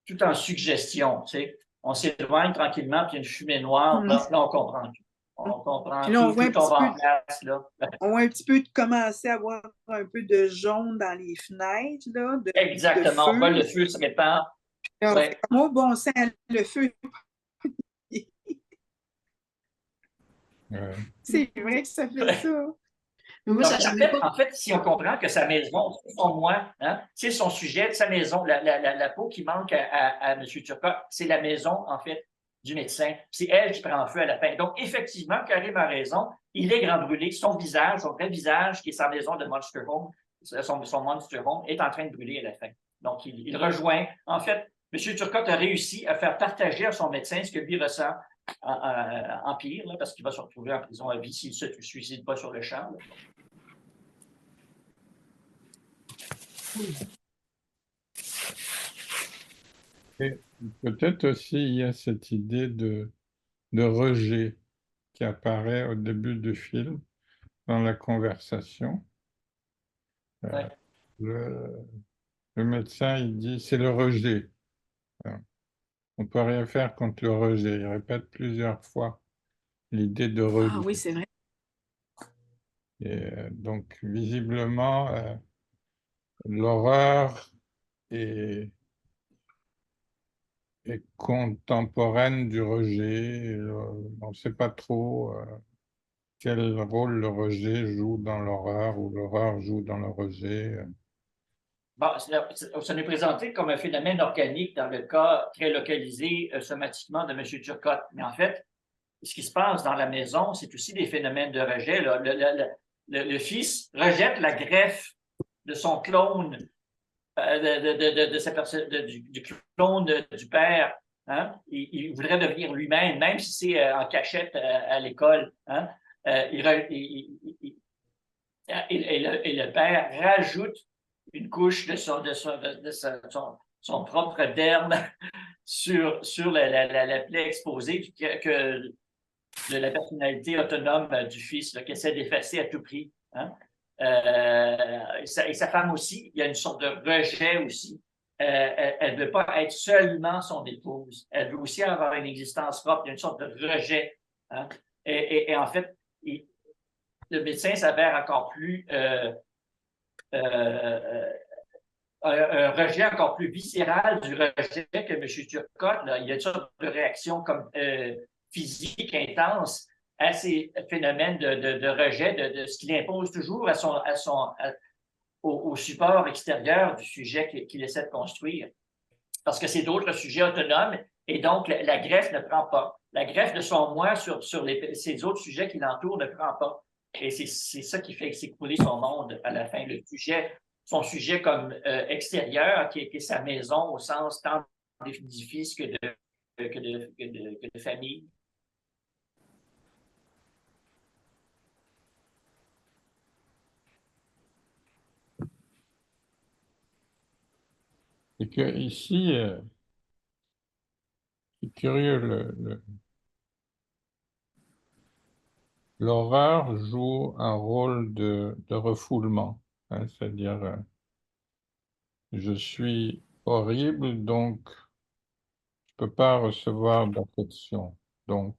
tout en suggestion. Tu sais. On s'éloigne tranquillement, puis il y a une fumée noire. Là, on comprend tout. On comprend Puis là, on voit un tout tombe petit en peu, place. Là. on voit un petit peu commencer à voir un peu de jaune dans les fenêtres, là, de Exactement. On feu. voit le feu se répand. Alors, Ouais. c'est comme, oh, bon sang, le feu. Ouais. C'est vrai que ça fait ça. Mais moi, Donc, j'avais pas... en fait, si on comprend que sa maison, c'est son moi, hein, c'est son sujet, sa maison, la peau qui manque à M. Turcotte, c'est la maison, en fait, du médecin. C'est elle qui prend feu à la fin. Donc, effectivement, Karim a raison. Il est grand brûlé. Son visage, son vrai visage, qui est sa maison de Monster Home, son Monster Home, est en train de brûler à la fin. Donc, il rejoint. En fait, M. Turcotte a réussi à faire partager à son médecin ce que lui ressent en pire, là, parce qu'il va se retrouver en prison à vie s'il ne se suicide pas sur le champ. Là. Et peut-être aussi il y a cette idée de rejet qui apparaît au début du film dans la conversation. Ouais. Le médecin, il dit c'est le rejet. On ne peut rien faire contre le rejet. Il répète plusieurs fois l'idée de rejet. Ah oui, c'est vrai. Et donc, visiblement, l'horreur est contemporaine du rejet. On ne sait pas trop quel rôle le rejet joue dans l'horreur ou l'horreur joue dans le rejet. Bon, ça nous est présenté comme un phénomène organique dans le cas très localisé somatiquement de M. Turcotte. Mais en fait, ce qui se passe dans la maison, c'est aussi des phénomènes de rejet. Là. Le fils rejette la greffe de son clone, du clone du père. Hein? Il voudrait devenir lui-même, même si c'est en cachette à l'école. Hein? Et le père rajoute une couche de son propre derme sur la plaie exposée de la personnalité autonome du fils qu'il essaie d'effacer à tout prix. Hein? Et sa femme aussi, il y a une sorte de rejet aussi. Elle ne veut pas être seulement son épouse. Elle veut aussi avoir une existence propre. Il y a une sorte de rejet. Hein? Et en fait, le médecin s'avère encore plus un rejet encore plus viscéral du rejet que M. Turcotte. Là. Il y a une sorte de réaction comme physique intense à ces phénomènes de rejet, de ce qu'il impose toujours au support extérieur du sujet qu'il essaie de construire. Parce que c'est d'autres sujets autonomes et donc la greffe ne prend pas. La greffe de son moi sur ces autres sujets qui l'entourent ne prend pas. Et c'est ça qui fait s'écrouler son monde à la fin. Son sujet comme extérieur, qui est sa maison au sens tant d'édifice que de famille. C'est que ici, c'est curieux, l'horreur joue un rôle de refoulement, hein, c'est-à-dire je suis horrible, donc je ne peux pas recevoir d'affection. Donc,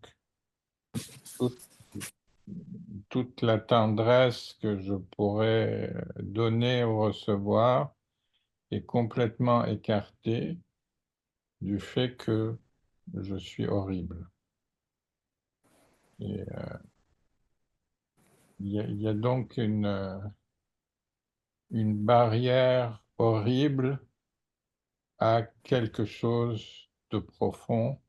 toute la tendresse que je pourrais donner ou recevoir est complètement écartée du fait que je suis horrible. Et il y a donc une barrière horrible à quelque chose de profond,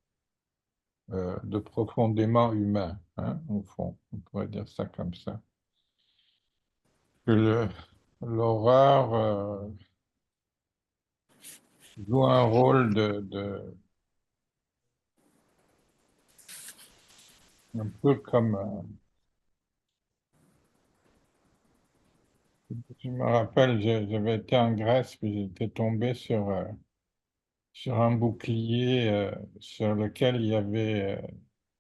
de profondément humain, hein, au fond, on pourrait dire ça comme ça. Que l'horreur joue un rôle un peu comme, je me rappelle, j'avais été en Grèce, puis j'étais tombé sur un bouclier sur lequel il y avait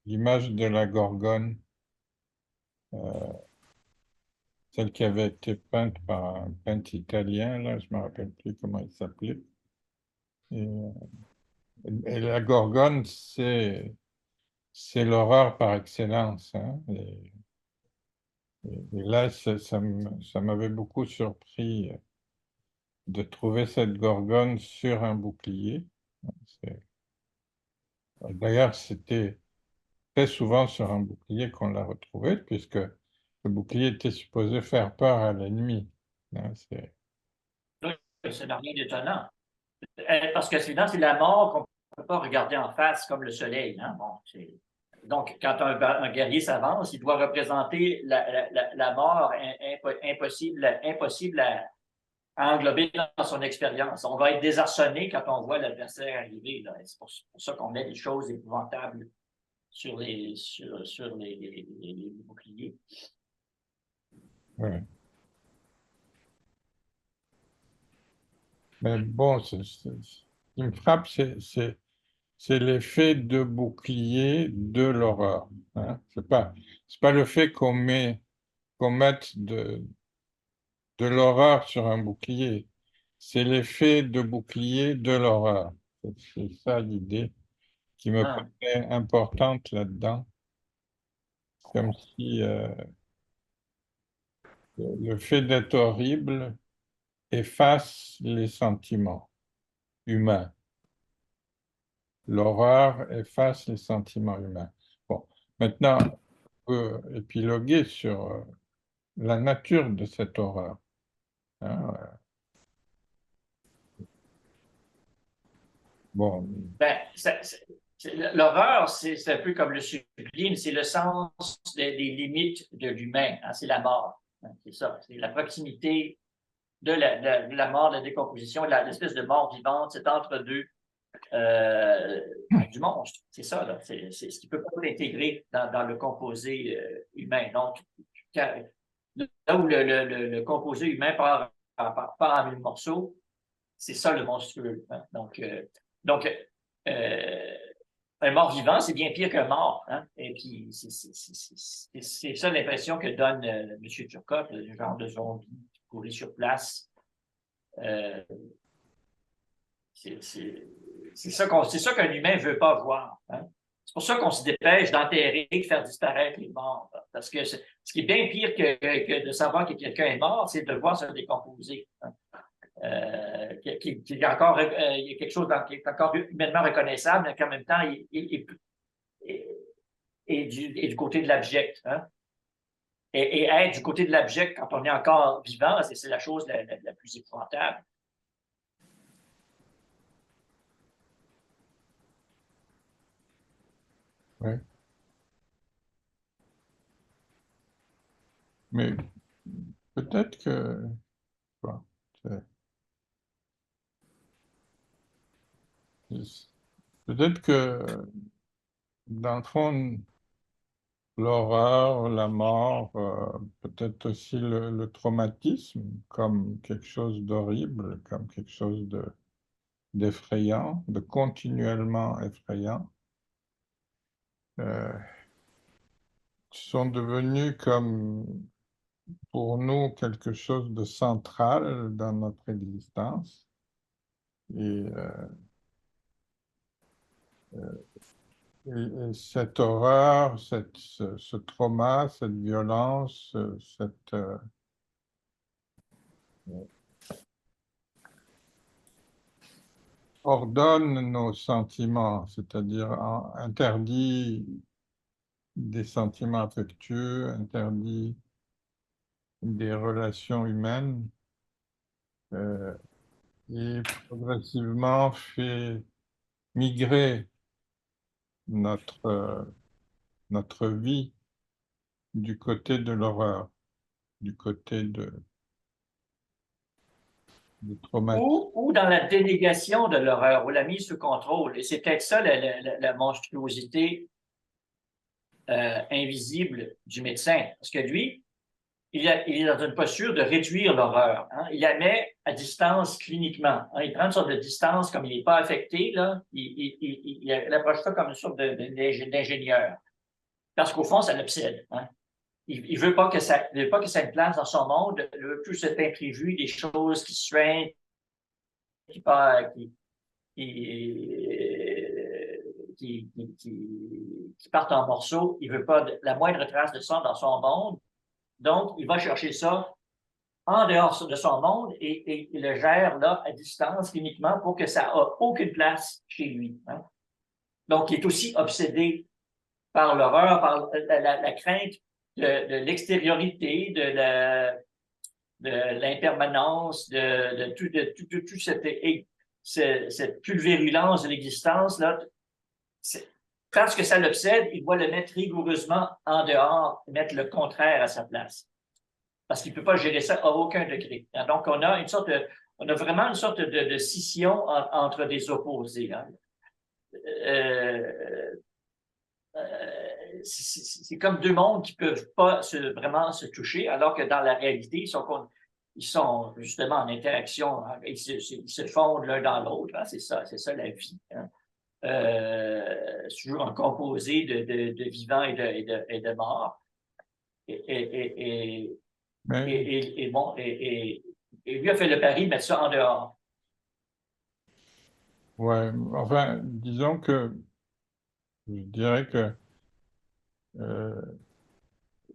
l'image de la Gorgone, celle qui avait été peinte par un peintre italien, là, je ne me rappelle plus comment il s'appelait. Et, et la Gorgone, c'est l'horreur par excellence. Hein. Et là, ça m'avait beaucoup surpris de trouver cette Gorgone sur un bouclier. D'ailleurs, c'était très souvent sur un bouclier qu'on l'a retrouvé, puisque le bouclier était supposé faire peur à l'ennemi. Hein, Ça n'a rien d'étonnant. Parce que c'est la mort qu'on ne peut pas regarder en face comme le soleil. Hein? Bon, donc, quand un guerrier s'avance, il doit représenter la mort impossible à englober dans son expérience. On va être désarçonné quand on voit l'adversaire arriver. C'est pour ça qu'on met des choses épouvantables sur les boucliers. ouais. Mais bon, ce qui me frappe, c'est l'effet de bouclier de l'horreur. Hein. C'est pas le fait qu'on mette de l'horreur sur un bouclier. C'est l'effet de bouclier de l'horreur. C'est ça l'idée qui me paraît importante là-dedans. Comme si le fait d'être horrible efface les sentiments humains. L'horreur efface les sentiments humains. Bon, maintenant, on peut épiloguer sur la nature de cette horreur. Hein. Bon, Ben, L'horreur, c'est un peu comme le sublime, c'est le sens des limites de l'humain, hein, c'est la mort. Hein, c'est ça, c'est la proximité de la mort, de la décomposition, l'espèce de mort vivante, cet entre-deux du monstre. C'est ça, là. C'est ce qui ne peut pas l'intégrer dans le composé humain. Donc, là où le composé humain part en mille morceaux, c'est ça le monstrueux. Hein. Donc un mort-vivant, c'est bien pire qu'un mort. Hein? Et puis, c'est ça l'impression que donne M. Turcotte, le genre de zombie qui courait sur place. C'est ça qu'un humain ne veut pas voir. Hein? C'est pour ça qu'on se dépêche d'enterrer, de faire disparaître les morts. Parce que ce qui est bien pire que de savoir que quelqu'un est mort, c'est de le voir se décomposer. Hein? Il y a quelque chose qui est encore humainement reconnaissable, mais qu'en même temps, est du côté de l'abject. Hein? Et être du côté de l'abject quand on est encore vivant, c'est la chose la plus épouvantable. Ouais. Mais peut-être que, bon, peut-être que, dans le fond, l'horreur, la mort, peut-être aussi le traumatisme comme quelque chose d'horrible, comme quelque chose d'effrayant, de continuellement effrayant, sont devenus comme pour nous quelque chose de central dans notre existence. Et, et cette horreur, ce trauma, cette violence, ordonne nos sentiments, c'est-à-dire interdit des sentiments affectueux, interdit des relations humaines et progressivement fait migrer notre vie du côté de l'horreur, du côté du traumatisme. Ou dans la délégation de l'horreur, ou la mise sous contrôle. Et c'est peut-être ça la monstruosité invisible du médecin. Parce que lui, il est dans une posture de réduire l'horreur. Hein. Il la met à distance cliniquement. Hein. Il prend une sorte de distance, comme il n'est pas affecté, là, il approche ça comme une sorte d'ingénieur. Parce qu'au fond, ça l'obsède. Hein. Il veut pas que ça ait une place dans son monde. Il veut plus cet imprévu, des choses qui suintent, qui partent en morceaux. Il veut pas la moindre trace de ça dans son monde. Donc, il va chercher ça en dehors de son monde et il le gère là à distance uniquement pour que ça n'a aucune place chez lui. Hein. Donc, il est aussi obsédé par l'horreur, par la crainte de l'extériorité, de l'impermanence, de tout cette pulvérulence de l'existence. Là, parce que ça l'obsède, il doit le mettre rigoureusement en dehors, mettre le contraire à sa place. Parce qu'il ne peut pas gérer ça à aucun degré. Donc, on a vraiment une sorte de scission entre des opposés. Hein. C'est comme deux mondes qui ne peuvent pas vraiment se toucher, alors que dans la réalité, ils sont justement en interaction. Hein. Ils se fondent l'un dans l'autre. Hein. C'est ça la vie. Hein. C'est toujours un composé de vivants et de morts. Et lui a fait le pari de mettre ça en dehors. Ouais, enfin, disons que je dirais que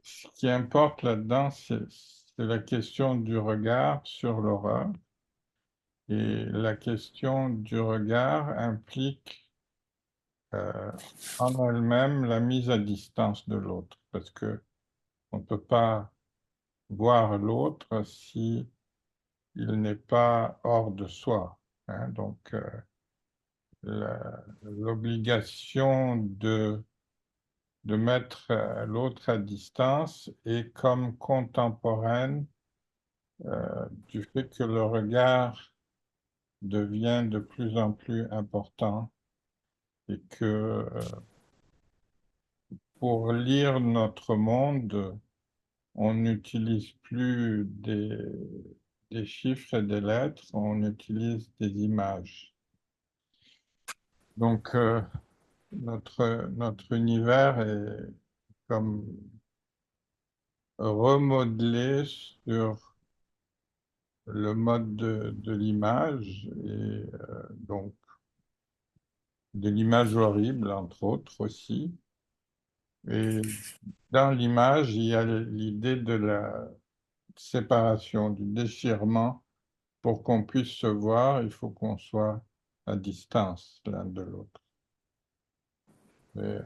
ce qui importe là-dedans, c'est la question du regard sur l'horreur. Et la question du regard implique en elle-même la mise à distance de l'autre, parce que on ne peut pas voir l'autre si il n'est pas hors de soi. Hein. Donc, l'obligation de mettre l'autre à distance et comme contemporaine du fait que le regard devient de plus en plus important et que pour lire notre monde, on n'utilise plus des chiffres et des lettres, on utilise des images. Donc, notre univers est comme remodelé sur le mode de l'image et donc de l'image horrible, entre autres aussi. Et dans l'image, il y a l'idée de la séparation, du déchirement. Pour qu'on puisse se voir, il faut qu'on soit à distance l'un de l'autre. Et,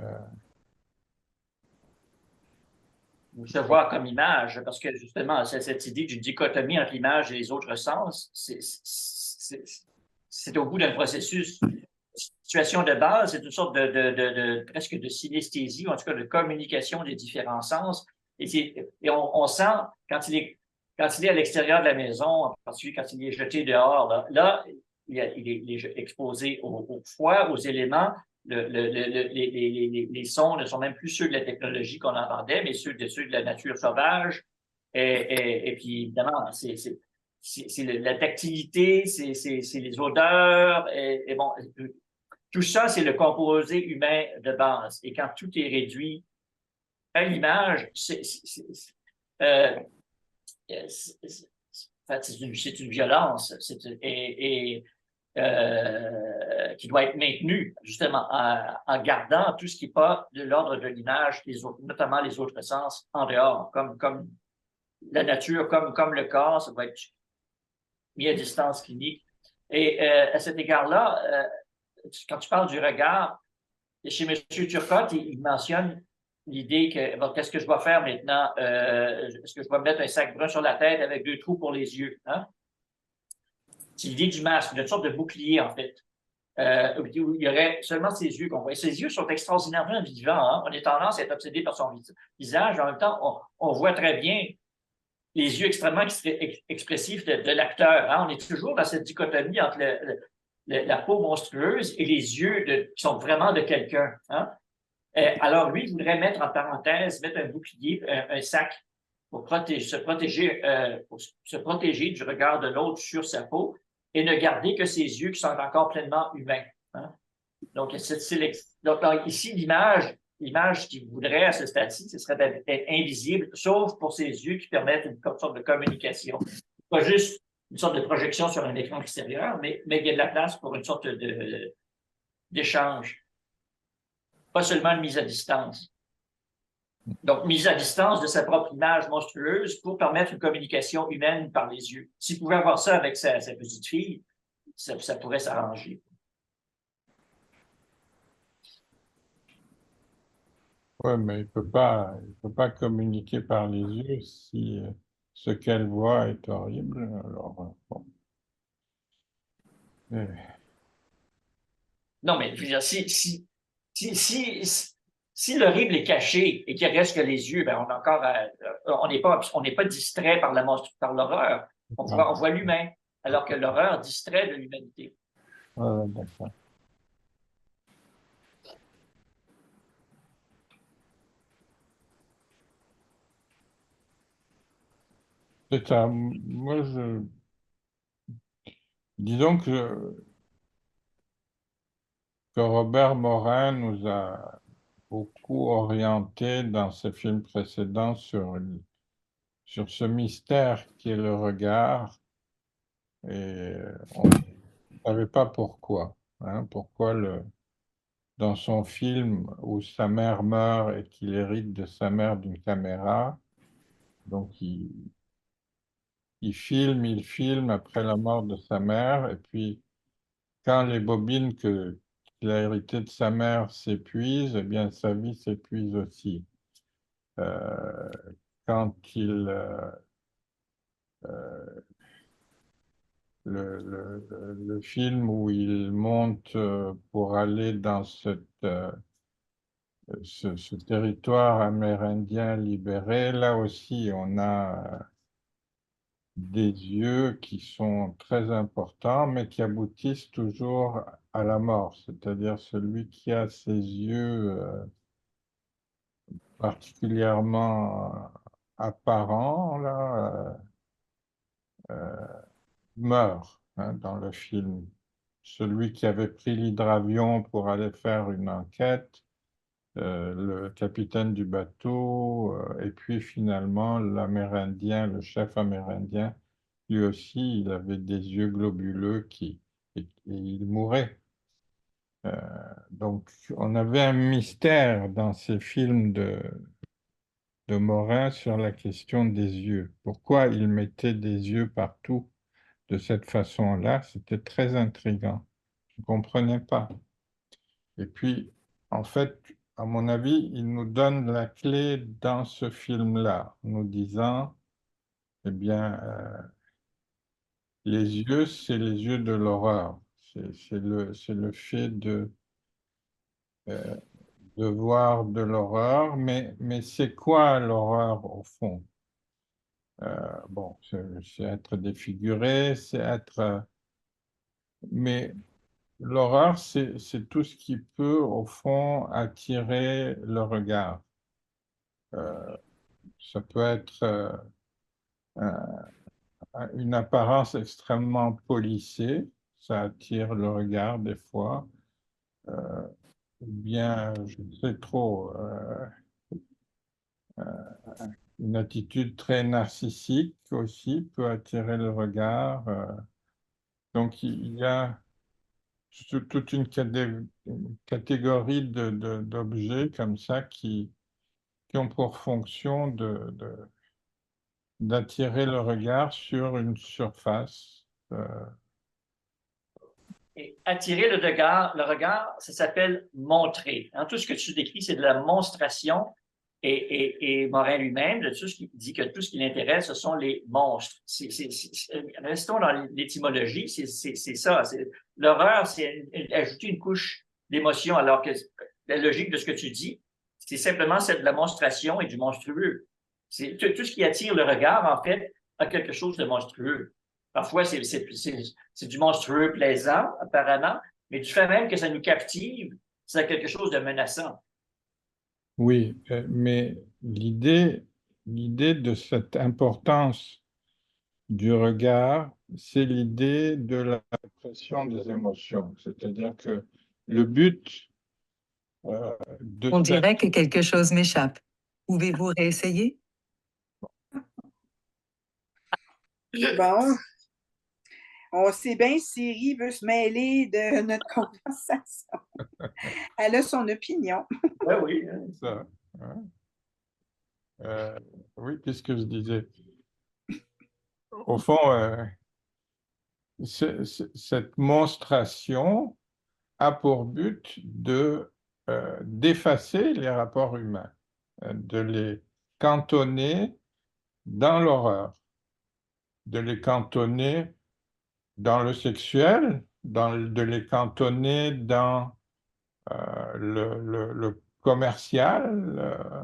Ou se voir comme image, parce que justement, cette idée d'une dichotomie entre l'image et les autres sens, c'est au bout d'un processus. Situation de base, c'est une sorte presque de synesthésie, ou en tout cas de communication des différents sens. Et on sent, quand il est à l'extérieur de la maison, en particulier quand il est jeté dehors, là il est exposé au froid, aux éléments. Les sons ne sont même plus ceux de la technologie qu'on entendait, mais ceux de la nature sauvage. Et puis, évidemment, c'est la tactilité, c'est les odeurs. Et bon, tout ça, c'est le composé humain de base. Et quand tout est réduit à l'image, c'est une violence qui doit être maintenue, justement, en gardant tout ce qui n'est pas de l'ordre de l'image, notamment les autres sens, en dehors, comme la nature, comme le corps, ça doit être mis à distance clinique. Et à cet égard-là, quand tu parles du regard, chez M. Turcotte, il mentionne l'idée que bon, qu'est-ce que je dois faire maintenant? Est-ce que je dois me mettre un sac brun sur la tête avec 2 trous pour les yeux? Hein? C'est l'idée du masque, d'une sorte de bouclier, en fait. Où il y aurait seulement ses yeux qu'on voit. Ses yeux sont extraordinairement vivants. Hein? On est tendance à être obsédé par son visage, mais en même temps, on voit très bien les yeux extrêmement expressifs de l'acteur. Hein? On est toujours dans cette dichotomie entre la peau monstrueuse et les yeux qui sont vraiment de quelqu'un. Hein? Alors, lui, il voudrait mettre en parenthèse, mettre un bouclier, un sac pour se protéger du regard de l'autre sur sa peau et ne garder que ses yeux qui sont encore pleinement humains. Hein? Donc, ici, l'image qu'il voudrait à ce stade-ci, ce serait d'être invisible, sauf pour ses yeux qui permettent une sorte de communication. Pas juste une sorte de projection sur un écran extérieur, mais il y a de la place pour une sorte d'échange. Pas seulement une mise à distance. Donc, mise à distance de sa propre image monstrueuse pour permettre une communication humaine par les yeux. S'il pouvait avoir ça avec sa petite fille, ça pourrait s'arranger. ouais, mais il peut pas communiquer par les yeux si ce qu'elle voit est horrible. Alors, bon. Non, mais je veux dire, si l'horrible est caché et qu'il reste que les yeux, ben on n'est pas distrait par l'horreur. On voit l'humain, alors que l'horreur distrait de l'humanité. D'accord. C'est ça. Moi, disons que Robert Morin nous a beaucoup orienté dans ses films précédents sur ce mystère qui est le regard. Et on ne savait pas pourquoi. Hein, pourquoi dans son film où sa mère meurt et qu'il hérite de sa mère d'une caméra, donc il filme après la mort de sa mère, et puis quand les bobines qu'il a héritées de sa mère s'épuisent, eh bien sa vie s'épuise aussi. Quand le film où il monte pour aller dans ce territoire amérindien libéré, là aussi, on a des yeux qui sont très importants, mais qui aboutissent toujours à la mort. C'est-à-dire celui qui a ses yeux particulièrement apparents, là, meurt hein, dans le film. Celui qui avait pris l'hydravion pour aller faire une enquête, le capitaine du bateau, et puis finalement l'Amérindien, le chef amérindien, lui aussi, il avait des yeux globuleux et il mourait. Donc on avait un mystère dans ces films de Morin sur la question des yeux. Pourquoi il mettait des yeux partout de cette façon-là? C'était très intriguant. Je ne comprenais pas. Et puis, en fait, à mon avis, il nous donne la clé dans ce film-là, en nous disant, eh bien, les yeux, c'est les yeux de l'horreur. C'est le fait euh, de voir de l'horreur, mais c'est quoi l'horreur au fond? Bon, c'est être défiguré, c'est être... mais l'horreur, c'est tout ce qui peut, au fond, attirer le regard. Ça peut être une apparence extrêmement policée, ça attire le regard des fois, ou bien, je ne sais trop, une attitude très narcissique aussi peut attirer le regard. Donc il y a toute une catégorie d'objets comme ça qui ont pour fonction d'attirer le regard sur une surface. Et attirer le regard, ça s'appelle montrer. Hein, tout ce que tu décris, c'est de la monstration. Et Morin lui-même, tout ce qui dit que tout ce qui l'intéresse, ce sont les monstres. Restons dans l'étymologie, c'est ça. L'horreur, c'est ajouter une couche d'émotion, alors que la logique de ce que tu dis, c'est simplement celle de la monstration et du monstrueux. C'est tout ce qui attire le regard, en fait, a quelque chose de monstrueux. Parfois, c'est du monstrueux plaisant, apparemment, mais du fait même que ça nous captive, c'est quelque chose de menaçant. Oui, mais l'idée de cette importance du regard, c'est l'idée de la répression des émotions. C'est-à-dire que le but de On cette... dirait que quelque chose m'échappe. Pouvez-vous réessayer? Bon, on sait bien Siri veut se mêler de notre conversation. Elle a son opinion. Oui, oui. Ça, hein. Oui, qu'est-ce que je disais? Au fond, cette monstration a pour but d'effacer les rapports humains, de les cantonner dans l'horreur, de les cantonner dans le sexuel, de les cantonner dans le commercial,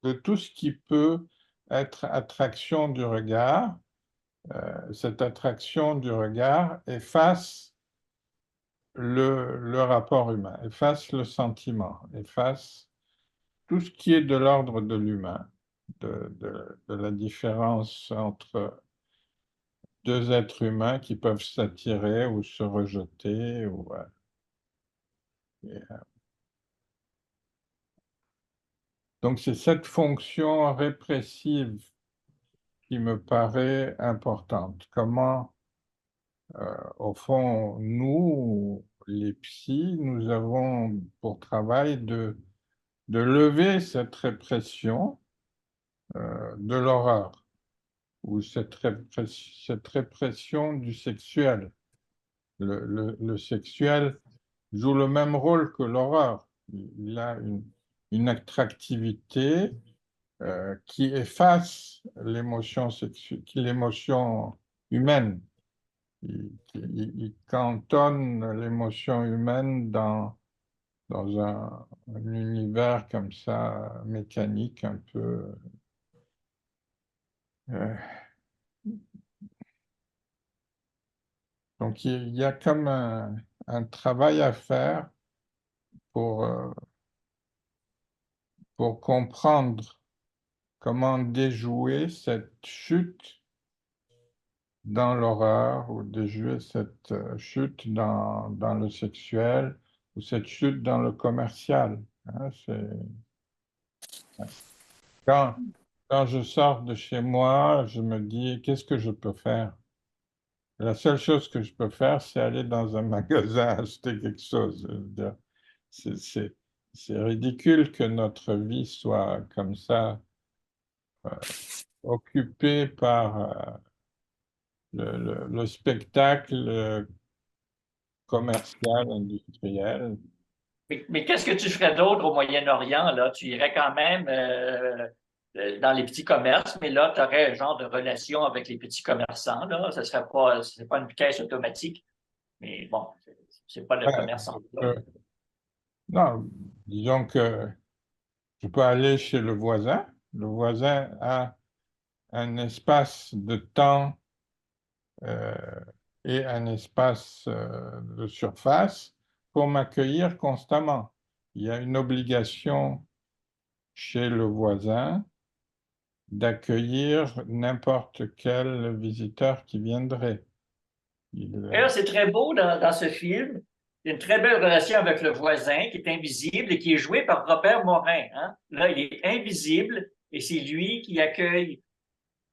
de tout ce qui peut être attraction du regard. Cette attraction du regard efface le rapport humain, efface le sentiment, efface tout ce qui est de l'ordre de l'humain, de la différence entre deux êtres humains qui peuvent s'attirer ou se rejeter. Donc c'est cette fonction répressive qui me paraît importante. Comment, au fond, nous, les psys, nous avons pour travail de lever cette répression de l'horreur ou cette répression du sexuel. Le sexuel joue le même rôle que l'horreur. Il a une attractivité qui efface l'émotion sexuelle, l'émotion humaine. il cantonne l'émotion humaine dans un univers comme ça, mécanique, un peu. euh, donc il y a comme un travail à faire pour, euh, pour comprendre comment déjouer cette chute dans l'horreur ou déjouer cette chute dans le sexuel ou cette chute dans le commercial. Hein, quand, quand je sors de chez moi, je me dis, qu'est-ce que je peux faire? La seule chose que je peux faire, c'est aller dans un magasin acheter quelque chose. Je veux dire, C'est c'est- c'est ridicule que notre vie soit comme ça, occupée par le spectacle commercial, industriel. Mais qu'est-ce que tu ferais d'autre au Moyen-Orient, là? Tu irais quand même dans les petits commerces, mais là, tu aurais un genre de relation avec les petits commerçants, là. Ce serait pas, c'est pas une caisse automatique, mais bon, c'est pas le Ouais, commerce en soi. non, disons que je peux aller chez le voisin. Le voisin a un espace de temps euh, et un espace de surface pour m'accueillir constamment. Il y a une obligation chez le voisin d'accueillir n'importe quel visiteur qui viendrait. Et là, c'est très beau dans ce film. Il y a une très belle relation avec le voisin qui est invisible et qui est joué par Robert Morin. Hein? Là, il est invisible et c'est lui qui accueille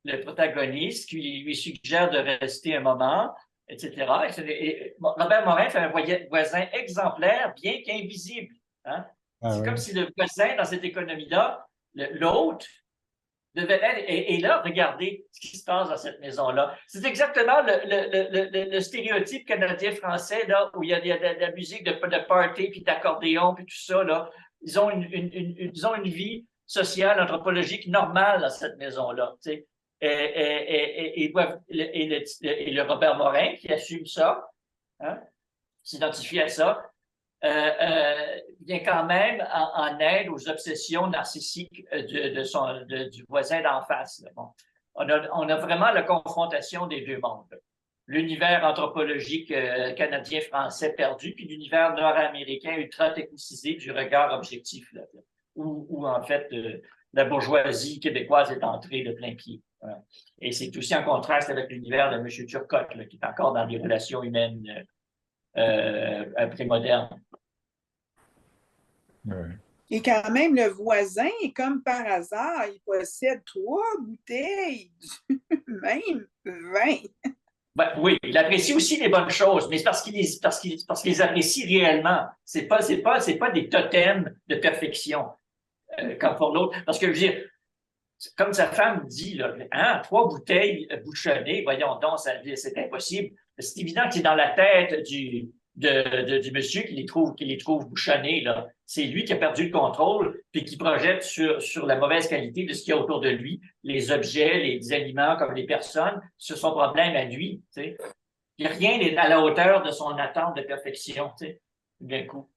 le protagoniste, qui lui suggère de rester un moment, etc. Robert Morin fait un voisin exemplaire, bien qu'invisible. Hein? Ah C'est oui. comme si le voisin, dans cette économie-là, l'autre, devait être. Et là, regardez ce qui se passe dans cette maison-là. C'est exactement le stéréotype canadien-français, là, où il y a de la musique de party, puis d'accordéon, puis tout ça. Là. Ils ont une vie sociale, anthropologique normale dans cette maison-là. Tu sais. Et le Robert Morin qui assume ça, hein, s'identifie à ça, vient quand même en aide aux obsessions narcissiques du voisin d'en face. Bon. On a vraiment la confrontation des deux mondes. L'univers anthropologique canadien-français perdu, puis l'univers nord-américain ultra-technicisé du regard objectif, là, où en fait la bourgeoisie québécoise est entrée de plein pied. Voilà. Et c'est aussi en contraste avec l'univers de M. Turcotte, là, qui est encore dans des relations humaines prémodernes. Oui. Et quand même, le voisin, comme par hasard, il possède 3 bouteilles du même vin. Ben, oui, il apprécie aussi les bonnes choses, mais c'est parce qu'il les apprécie réellement. C'est pas des totems de perfection, comme pour l'autre. Parce que, je veux dire, comme sa femme dit, là, hein, 3 bouteilles bouchonnées, voyons donc, c'est impossible. C'est évident que c'est dans la tête du monsieur qui les trouve bouchonnés, là. C'est lui qui a perdu le contrôle puis qui projette sur la mauvaise qualité de ce qu'il y a autour de lui, les objets, les aliments comme les personnes, sur son problème à lui. Tu sais. Rien n'est à la hauteur de son attente de perfection, tu sais, d'un coup.